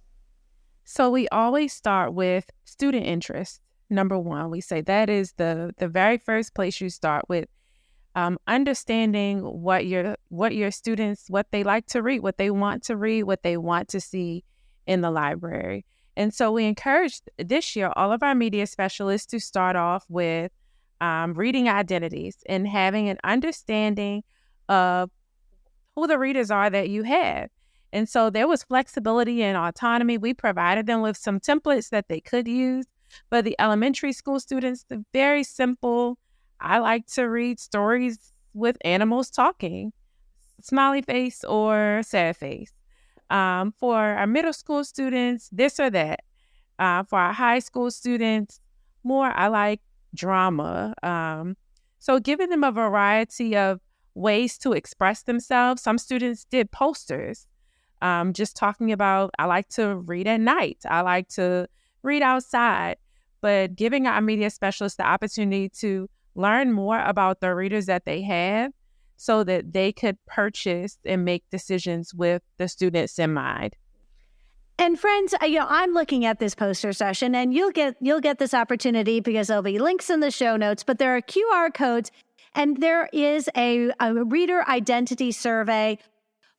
Speaker 4: So we always start with student interest. Number one, we say that is the very first place you start with. Understanding what your students, what they like to read, what they want to read, what they want to see in the library. And so we encouraged this year all of our media specialists to start off with reading identities and having an understanding of who the readers are that you have. And so there was flexibility and autonomy. We provided them with some templates that they could use. But the elementary school students, the very simple, I like to read stories with animals talking, smiley face or sad face. For our middle school students, this or that. For our high school students, more I like drama. So giving them a variety of ways to express themselves. Some students did posters, just talking about, I like to read at night. I like to read outside. But giving our media specialists the opportunity to learn more about the readers that they have so that they could purchase and make decisions with the students in mind.
Speaker 1: And friends, I'm looking at this poster session, and you'll get this opportunity because there'll be links in the show notes, but there are QR codes, and there is a reader identity survey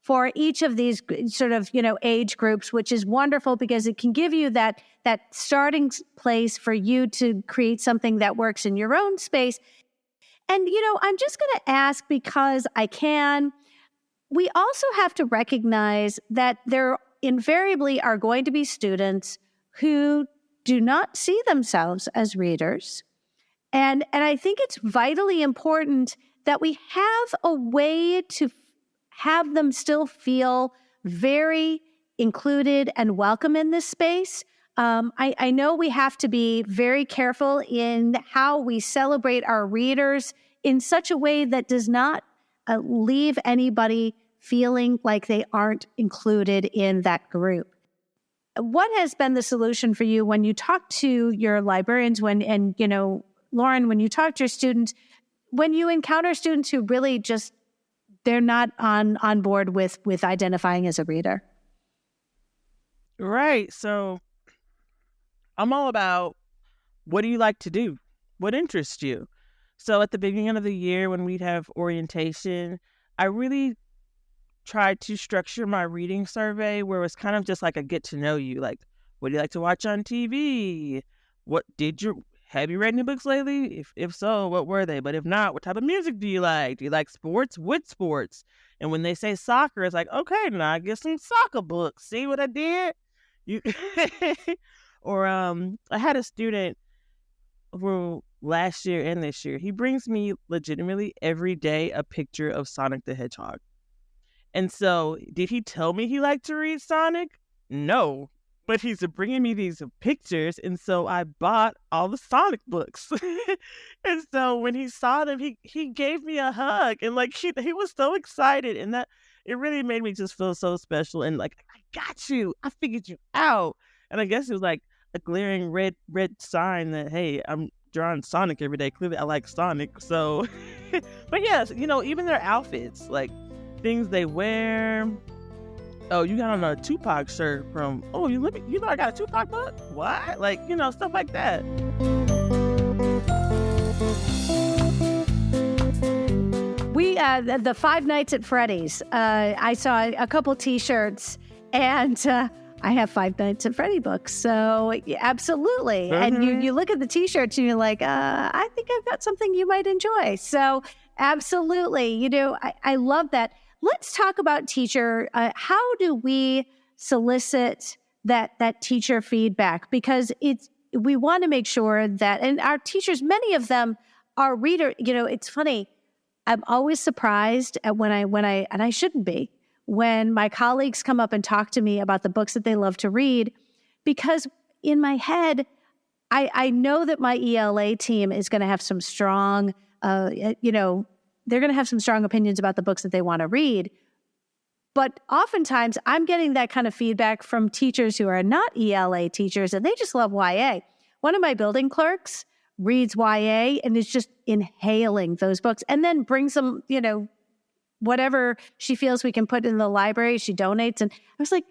Speaker 1: for each of these sort of, age groups, which is wonderful because it can give you that starting place for you to create something that works in your own space. And, I'm just going to ask because I can. We also have to recognize that there invariably are going to be students who do not see themselves as readers. And I think it's vitally important that we have a way to have them still feel very included and welcome in this space. I know we have to be very careful in how we celebrate our readers in such a way that does not leave anybody feeling like they aren't included in that group. What has been the solution for you when you talk to your librarians, Lauren, when you talk to your students, when you encounter students who really just, they're not on board with identifying as a reader?
Speaker 3: Right. So I'm all about, what do you like to do? What interests you? So at the beginning of the year when we'd have orientation, I really tried to structure my reading survey where it was kind of just like a get to know you. Like, what do you like to watch on TV? Have you read any books lately? If so, what were they? But if not, what type of music do you like? Do you like sports? What sports? And when they say soccer, it's like, okay, now I get some soccer books. See what I did? Or I had a student who last year and this year, he brings me legitimately every day a picture of Sonic the Hedgehog. And so, did he tell me he liked to read Sonic? No. But he's bringing me these pictures, and so I bought all the Sonic books. And so when he saw them, he gave me a hug, and like he was so excited, and that it really made me just feel so special. And like, I got you, I figured you out. And I guess it was like a glaring red sign that, hey, I'm drawing Sonic every day. Clearly, I like Sonic. So, but yes, even their outfits, like things they wear. Oh, you got on a Tupac shirt from, I got a Tupac book? What? Like, stuff like that.
Speaker 1: We, the 5 Nights at Freddy's, I saw a couple T-shirts, and I have 5 Nights at Freddy books. So absolutely. Mm-hmm. And you look at the T-shirts and you're like, I think I've got something you might enjoy. So absolutely. I love that. Let's talk about teacher. How do we solicit that teacher feedback? Because we want to make sure that, and our teachers, many of them are reader. It's funny. I'm always surprised at when I and I shouldn't be, when my colleagues come up and talk to me about the books that they love to read, because in my head, I know that my ELA team is going to have some strong, they're going to have some strong opinions about the books that they want to read. But oftentimes, I'm getting that kind of feedback from teachers who are not ELA teachers, and they just love YA. One of my building clerks reads YA and is just inhaling those books, and then brings them, whatever she feels we can put in the library, she donates. And I was like,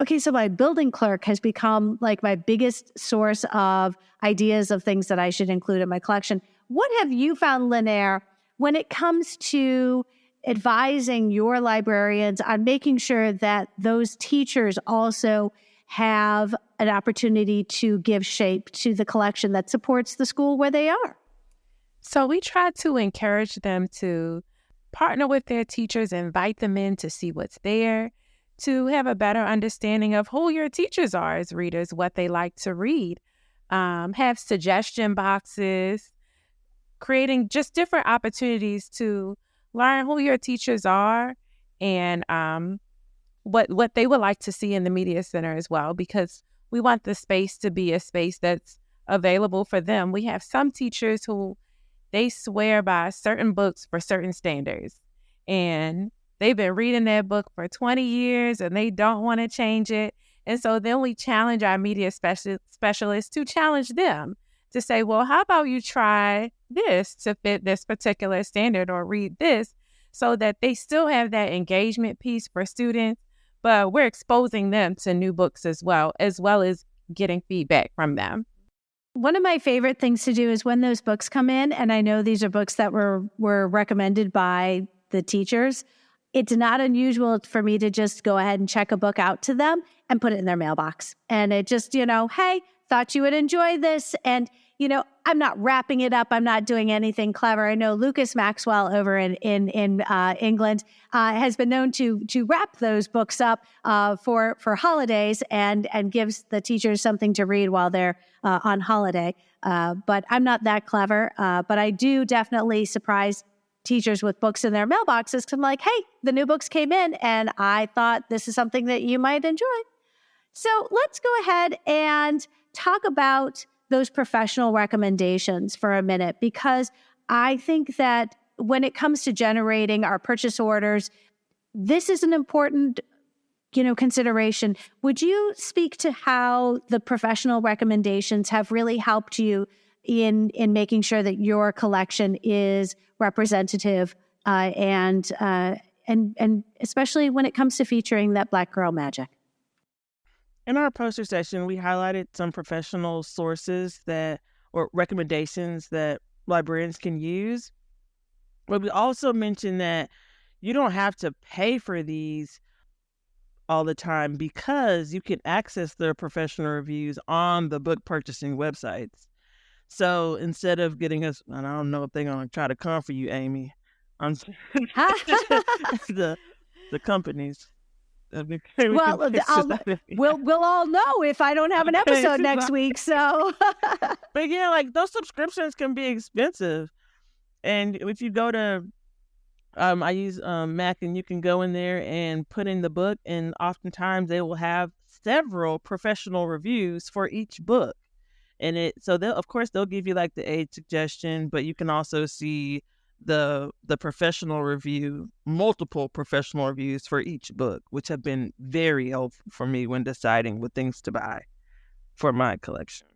Speaker 1: okay, so my building clerk has become like my biggest source of ideas of things that I should include in my collection. What have you found, Lynair, when it comes to advising your librarians on making sure that those teachers also have an opportunity to give shape to the collection that supports the school where they are?
Speaker 4: So we try to encourage them to partner with their teachers, invite them in to see what's there, to have a better understanding of who your teachers are as readers, what they like to read, have suggestion boxes, creating just different opportunities to learn who your teachers are and what they would like to see in the media center as well, because we want the space to be a space that's available for them. We have some teachers who they swear by certain books for certain standards, and they've been reading that book for 20 years and they don't want to change it. And so then we challenge our media specialists to challenge them to say, well, how about you try this to fit this particular standard, or read this, so that they still have that engagement piece for students, but we're exposing them to new books as well as getting feedback from them.
Speaker 1: One of my favorite things to do is when those books come in, and I know these are books that were recommended by the teachers, it's not unusual for me to just go ahead and check a book out to them and put it in their mailbox. And it just, hey, thought you would enjoy this. And, I'm not wrapping it up. I'm not doing anything clever. I know Lucas Maxwell over in England has been known to wrap those books up for holidays and gives the teachers something to read while they're on holiday. But I'm not that clever. But I do definitely surprise teachers with books in their mailboxes, because I'm like, hey, the new books came in and I thought this is something that you might enjoy. So let's go ahead and talk about those professional recommendations for a minute, because I think that when it comes to generating our purchase orders, this is an important, consideration. Would you speak to how the professional recommendations have really helped you in making sure that your collection is representative and especially when it comes to featuring that Black girl magic?
Speaker 3: In our poster session, we highlighted some professional sources or recommendations that librarians can use. But we also mentioned that you don't have to pay for these all the time because you can access their professional reviews on the book purchasing websites. So instead of getting us, and I don't know if they're going to try to come for you, Amy, the companies.
Speaker 1: Well, we'll all know if I don't have an episode next week. So,
Speaker 3: but yeah, like those subscriptions can be expensive, and if you go to, I use Mac, and you can go in there and put in the book, and oftentimes they will have several professional reviews for each book, and they'll give you like the age suggestion, but you can also see the professional review, multiple professional reviews for each book, which have been very helpful for me when deciding what things to buy for my collection.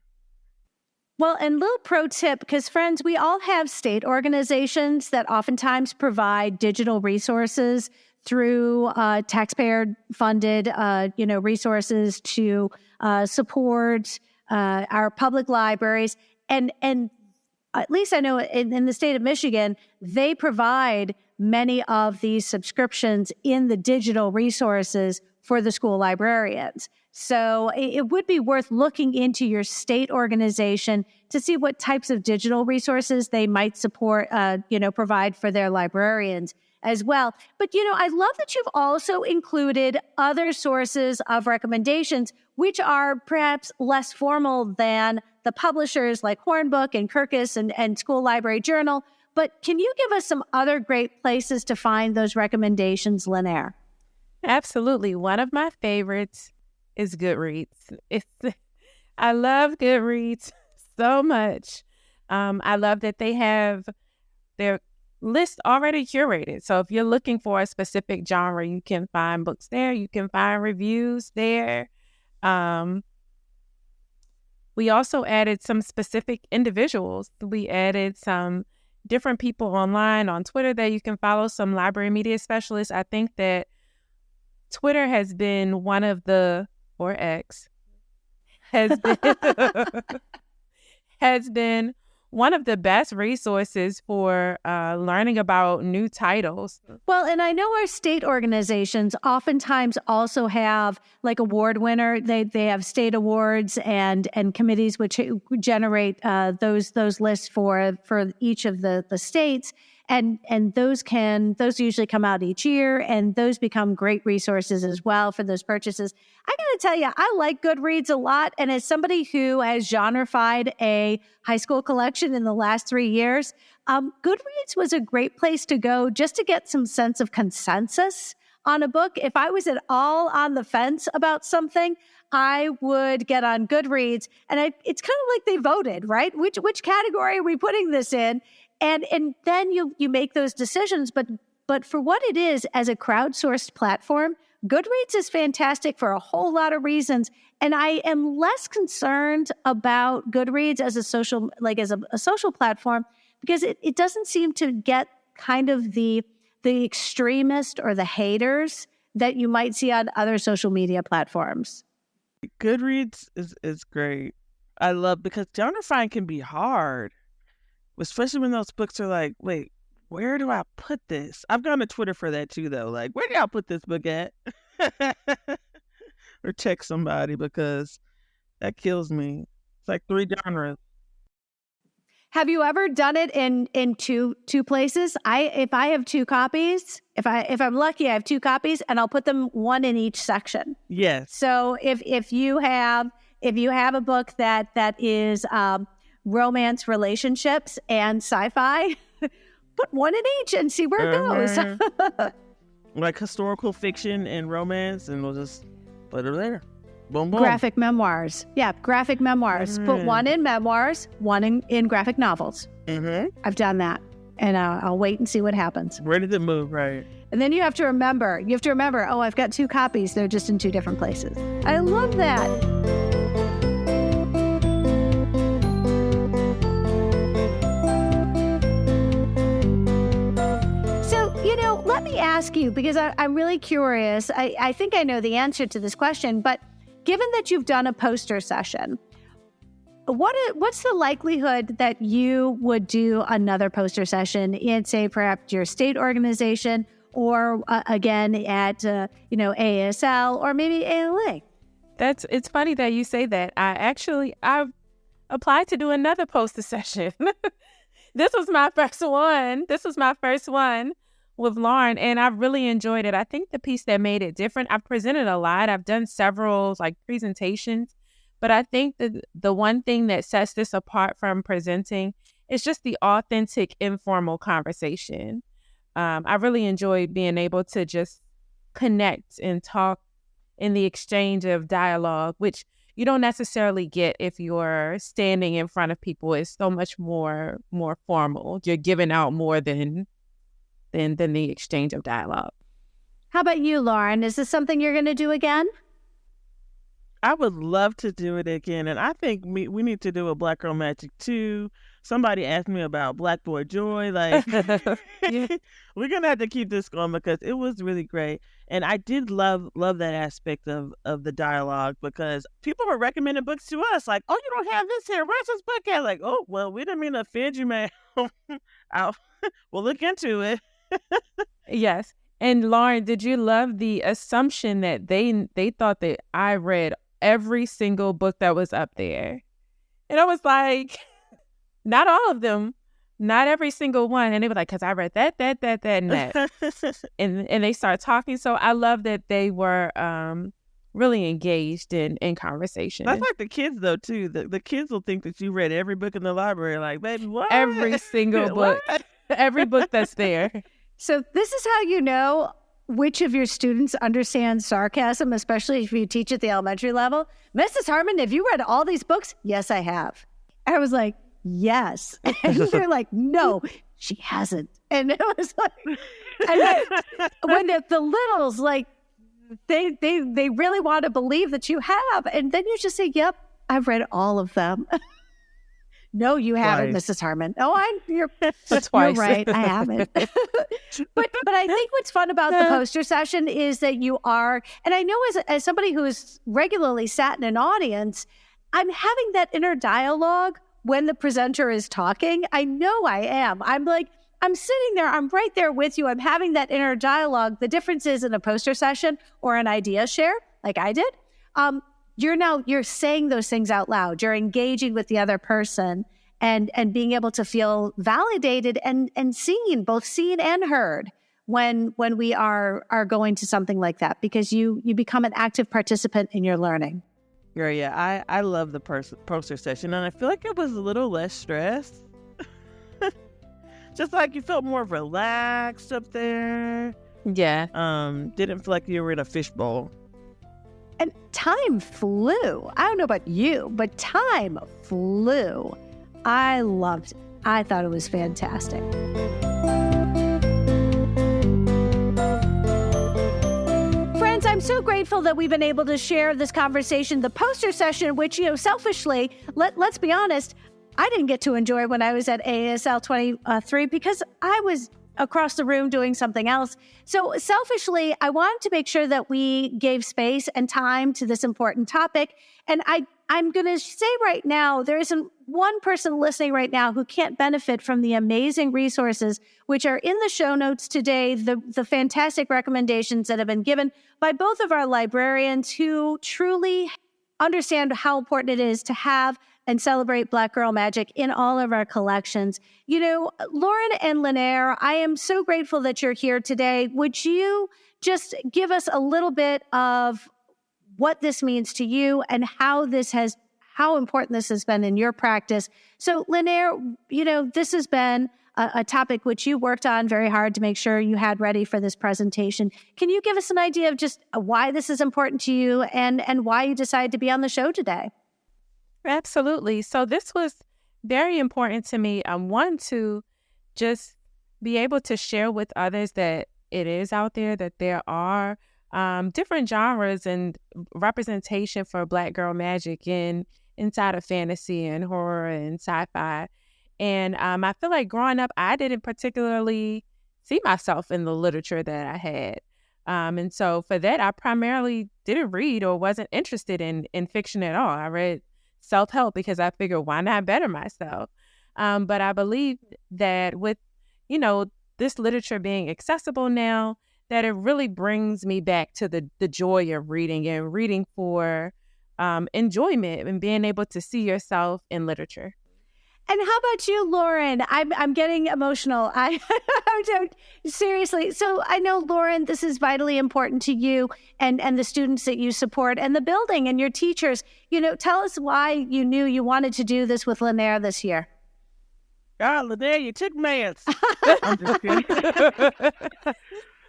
Speaker 1: Well, and little pro tip, because friends, we all have state organizations that oftentimes provide digital resources through taxpayer-funded, resources to support our public libraries. And at least I know in the state of Michigan, they provide many of these subscriptions in the digital resources for the school librarians. So it would be worth looking into your state organization to see what types of digital resources they might support, provide for their librarians as well. But, I love that you've also included other sources of recommendations, which are perhaps less formal than the publishers like Hornbook and Kirkus and School Library Journal. But can you give us some other great places to find those recommendations, Lynair?
Speaker 4: Absolutely. One of my favorites is Goodreads. I love Goodreads so much. I love that they have their list already curated. So if you're looking for a specific genre, you can find books there. You can find reviews there. We also added some specific individuals. We added some different people online on Twitter that you can follow, some library media specialists. I think that Twitter has been one of the, or X, has been one of the best resources for learning about new titles.
Speaker 1: Well, and I know our state organizations oftentimes also have like award winner. They have state awards and committees which generate those lists for each of the states. And those usually come out each year, and those become great resources as well for those purchases. I got to tell you, I like Goodreads a lot. And as somebody who has genrefied a high school collection in the last 3 years, Goodreads was a great place to go just to get some sense of consensus on a book. If I was at all on the fence about something, I would get on Goodreads, and it's kind of like they voted, right? Which category are we putting this in? And then you make those decisions. But for what it is as a crowdsourced platform, Goodreads is fantastic for a whole lot of reasons. And I am less concerned about Goodreads as a social platform because it doesn't seem to get kind of the extremist or the haters that you might see on other social media platforms.
Speaker 3: Goodreads is great. I love because genrifying can be hard. Especially when those books are like, wait, where do I put this? I've gone to Twitter for that too, though. Like, where do y'all put this book at? Or text somebody because that kills me. It's like 3 genres.
Speaker 1: Have you ever done it in two places? If I have 2 copies, if I'm lucky, I have 2 copies, and I'll put them one in each section.
Speaker 3: Yes.
Speaker 1: So if you have a book that is romance, relationships, and sci-fi, put one in each and see where it goes.
Speaker 3: Like historical fiction and romance, and we'll just put it there. Boom, boom.
Speaker 1: Graphic memoirs. Yeah, graphic memoirs. Put one in memoirs, one in graphic novels.
Speaker 3: Mm-hmm.
Speaker 1: I've done that. and I'll wait and see what happens.
Speaker 3: Ready to move, right?
Speaker 1: And then you have to remember, oh, I've got 2 copies. They're just in 2 different places. I love that. So, let me ask you, because I'm really curious. I think I know the answer to this question, but given that you've done a poster session, what's the likelihood that you would do another poster session in, say, perhaps your state organization, or again at AASL or maybe ALA?
Speaker 4: It's funny that you say that. I've applied to do another poster session. This was my first one with Lauren, and I really enjoyed it. I think the piece that made it different, I've presented a lot. I've done several presentations, but I think that the one thing that sets this apart from presenting is just the authentic, informal conversation. I really enjoyed being able to just connect and talk in the exchange of dialogue, which you don't necessarily get if you're standing in front of people. It's so much more formal. You're giving out more than the exchange of dialogue.
Speaker 1: How about you, Lauren? Is this something you're going to do again?
Speaker 3: I would love to do it again, and I think we need to do a Black Girl Magic too. Somebody asked me about Black Boy Joy.
Speaker 4: Yeah.
Speaker 3: We're gonna have to keep this going because it was really great, and I did love that aspect of the dialogue, because people were recommending books to us, like, "Oh, you don't have this here. Where's this book at?" Like, "Oh, well, we didn't mean to offend you, man. We'll look into it."
Speaker 4: Yes. And Lauren, did you love the assumption that they thought that I read every single book that was up there? And I was like, not all of them, not every single one. And they were like, because I read that, and that. and they started talking. So I love that they were really engaged in conversation.
Speaker 3: That's like the kids, though, too. The kids will think that you read every book in the library. Like, baby, what?
Speaker 4: Every single book. Every book that's there.
Speaker 1: So this is how you know which of your students understands sarcasm, especially if you teach at the elementary level. "Mrs. Harmon, have you read all these books?" "Yes, I have." I was like, "Yes." And they're like, "No, she hasn't." And it was like, and then, when the littles, like, they really want to believe that you have. And then you just say, "Yep, I've read all of them." "No, you haven't,
Speaker 3: Twice.
Speaker 1: Mrs. Harmon." "Oh, you're
Speaker 4: Twice.
Speaker 1: right, I haven't." But I think what's fun about the poster session is that you are, and I know as somebody who has regularly sat in an audience, I'm having that inner dialogue when the presenter is talking. I know I am. I'm sitting there, I'm right there with you. I'm having that inner dialogue. The difference is in a poster session or an idea share, like I did, you're saying those things out loud. You're engaging with the other person and being able to feel validated and seen, both seen and heard when we are going to something like that, because you become an active participant in your learning.
Speaker 3: Yeah, I love the poster session, and I feel like it was a little less stressed. Just like you felt more relaxed up there.
Speaker 4: Yeah.
Speaker 3: Didn't feel like you were in a fishbowl.
Speaker 1: And time flew. I don't know about you, but time flew. I loved it. I thought it was fantastic. Friends, I'm so grateful that we've been able to share this conversation, the poster session, which, selfishly, let's be honest, I didn't get to enjoy when I was at AASL23 because I was across the room doing something else. So selfishly, I wanted to make sure that we gave space and time to this important topic. And I'm going to say right now, there isn't one person listening right now who can't benefit from the amazing resources which are in the show notes today, the fantastic recommendations that have been given by both of our librarians who truly understand how important it is to have and celebrate Black Girl Magic in all of our collections. Lauren and Lynair, I am so grateful that you're here today. Would you just give us a little bit of what this means to you and how important this has been in your practice? So Lynair, this has been a topic which you worked on very hard to make sure you had ready for this presentation. Can you give us an idea of just why this is important to you and why you decided to be on the show today?
Speaker 4: Absolutely. So this was very important to me. One, to just be able to share with others that it is out there, that there are different genres and representation for Black girl magic inside of fantasy and horror and sci-fi. And I feel like growing up, I didn't particularly see myself in the literature that I had. And so for that, I primarily didn't read or wasn't interested in fiction at all. I read self-help because I figured, why not better myself? But I believe that with, this literature being accessible now, that it really brings me back to the joy of reading and reading for enjoyment and being able to see yourself in literature.
Speaker 1: And how about you, Lauren? I'm getting emotional. I seriously. So I know, Lauren, this is vitally important to you and the students that you support and the building and your teachers. Tell us why you knew you wanted to do this with Lynair this year.
Speaker 3: Lynair, you took maths. I'm just kidding.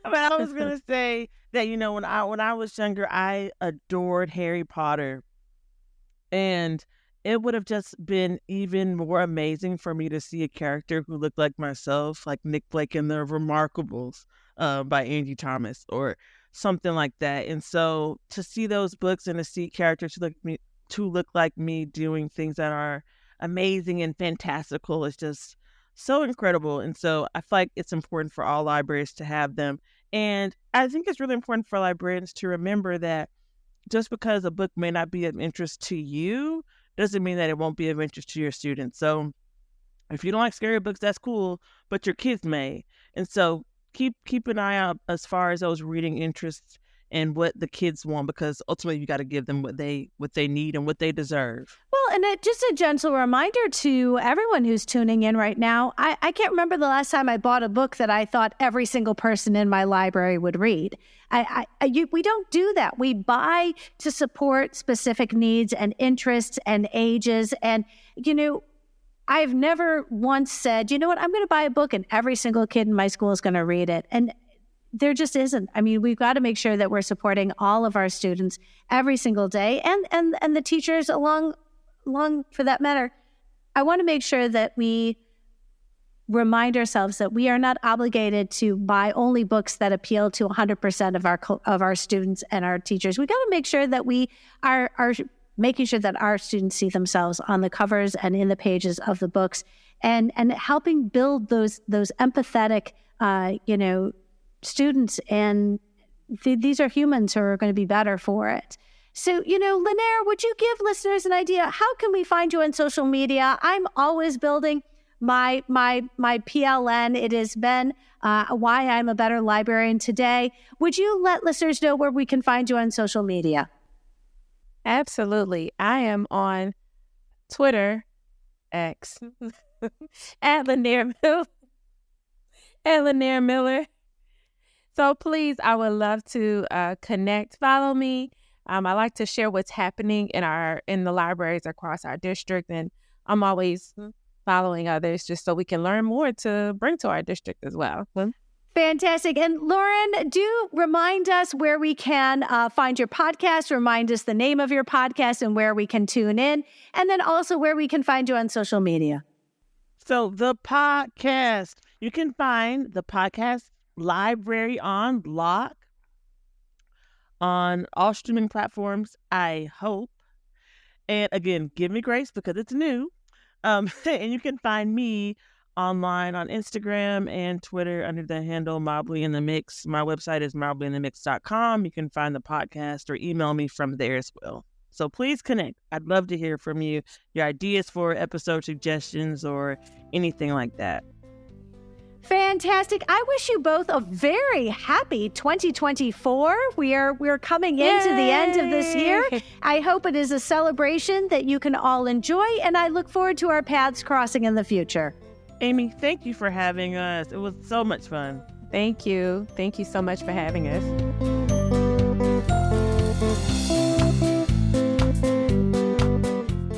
Speaker 3: I was gonna say that when I was younger, I adored Harry Potter, and it would have just been even more amazing for me to see a character who looked like myself, like Nick Blake in The Remarkables by Angie Thomas or something like that. And so to see those books and to see characters who look like me doing things that are amazing and fantastical is just so incredible. And so I feel like it's important for all libraries to have them. And I think it's really important for librarians to remember that just because a book may not be of interest to you doesn't mean that it won't be of interest to your students. So if you don't like scary books, that's cool, but your kids may. And so keep an eye out as far as those reading interests and what the kids want, because ultimately you got to give them what they need and what they deserve.
Speaker 1: Well, and just a gentle reminder to everyone who's tuning in right now, I can't remember the last time I bought a book that I thought every single person in my library would read. We don't do that. We buy to support specific needs and interests and ages. And, I've never once said, you know what, I'm going to buy a book and every single kid in my school is going to read it. And there just isn't. I mean, we've got to make sure that we're supporting all of our students every single day and the teachers along for that matter. I want to make sure that we remind ourselves that we are not obligated to buy only books that appeal to 100% of our students and our teachers. We got to make sure that we are making sure that our students see themselves on the covers and in the pages of the books, and helping build those empathetic, students, and these are humans who are going to be better for it. So, Lynair, would you give listeners an idea? How can we find you on social media? I'm always building my PLN. It has been why I'm a better librarian today. Would you let listeners know where we can find you on social media?
Speaker 4: Absolutely. I am on Twitter, X, at Lynair Miller. So please, I would love to connect, follow me. I like to share what's happening in the libraries across our district, and I'm always following others just so we can learn more to bring to our district as well.
Speaker 1: Fantastic. And Lauren, do remind us where we can find your podcast, remind us the name of your podcast and where we can tune in, and then also where we can find you on social media.
Speaker 3: So the podcast, you can find the podcast Library on Lock on all streaming platforms, I hope. And again, give me grace because it's new. And you can find me online on Instagram and Twitter under the handle Mobley in the Mix. My website is mobleyinthemix.com. You can find the podcast or email me from there as well. So please connect. I'd love to hear from you, your ideas for episode suggestions or anything like that.
Speaker 1: Fantastic. I wish you both a very happy 2024. We're coming into the end of this year. I hope it is a celebration that you can all enjoy, and I look forward to our paths crossing in the future.
Speaker 3: Amy, thank you for having us. It was so much fun.
Speaker 4: Thank you. Thank you so much for having us.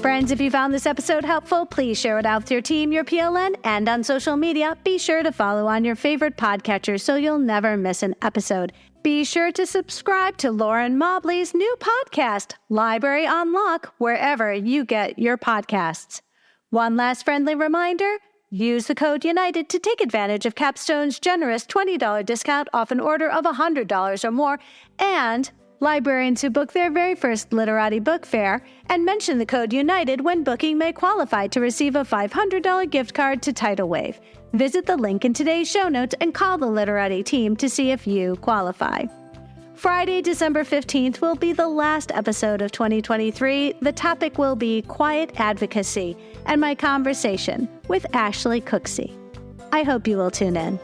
Speaker 1: Friends, if you found this episode helpful, please share it out with your team, your PLN, and on social media. Be sure to follow on your favorite podcatcher so you'll never miss an episode. Be sure to subscribe to Lauren Mobley's new podcast, Library on Lock, wherever you get your podcasts. One last friendly reminder, Use the code UNITED to take advantage of Capstone's generous $20 discount off an order of $100 or more, and librarians who book their very first Literati Book Fair and mention the code UNITED when booking may qualify to receive a $500 gift card to Titlewave. Visit the link in today's show notes and call the Literati team to see if you qualify. Friday, December 15th will be the last episode of 2023. The topic will be quiet advocacy and my conversation with Ashley Cooksey. I hope you will tune in.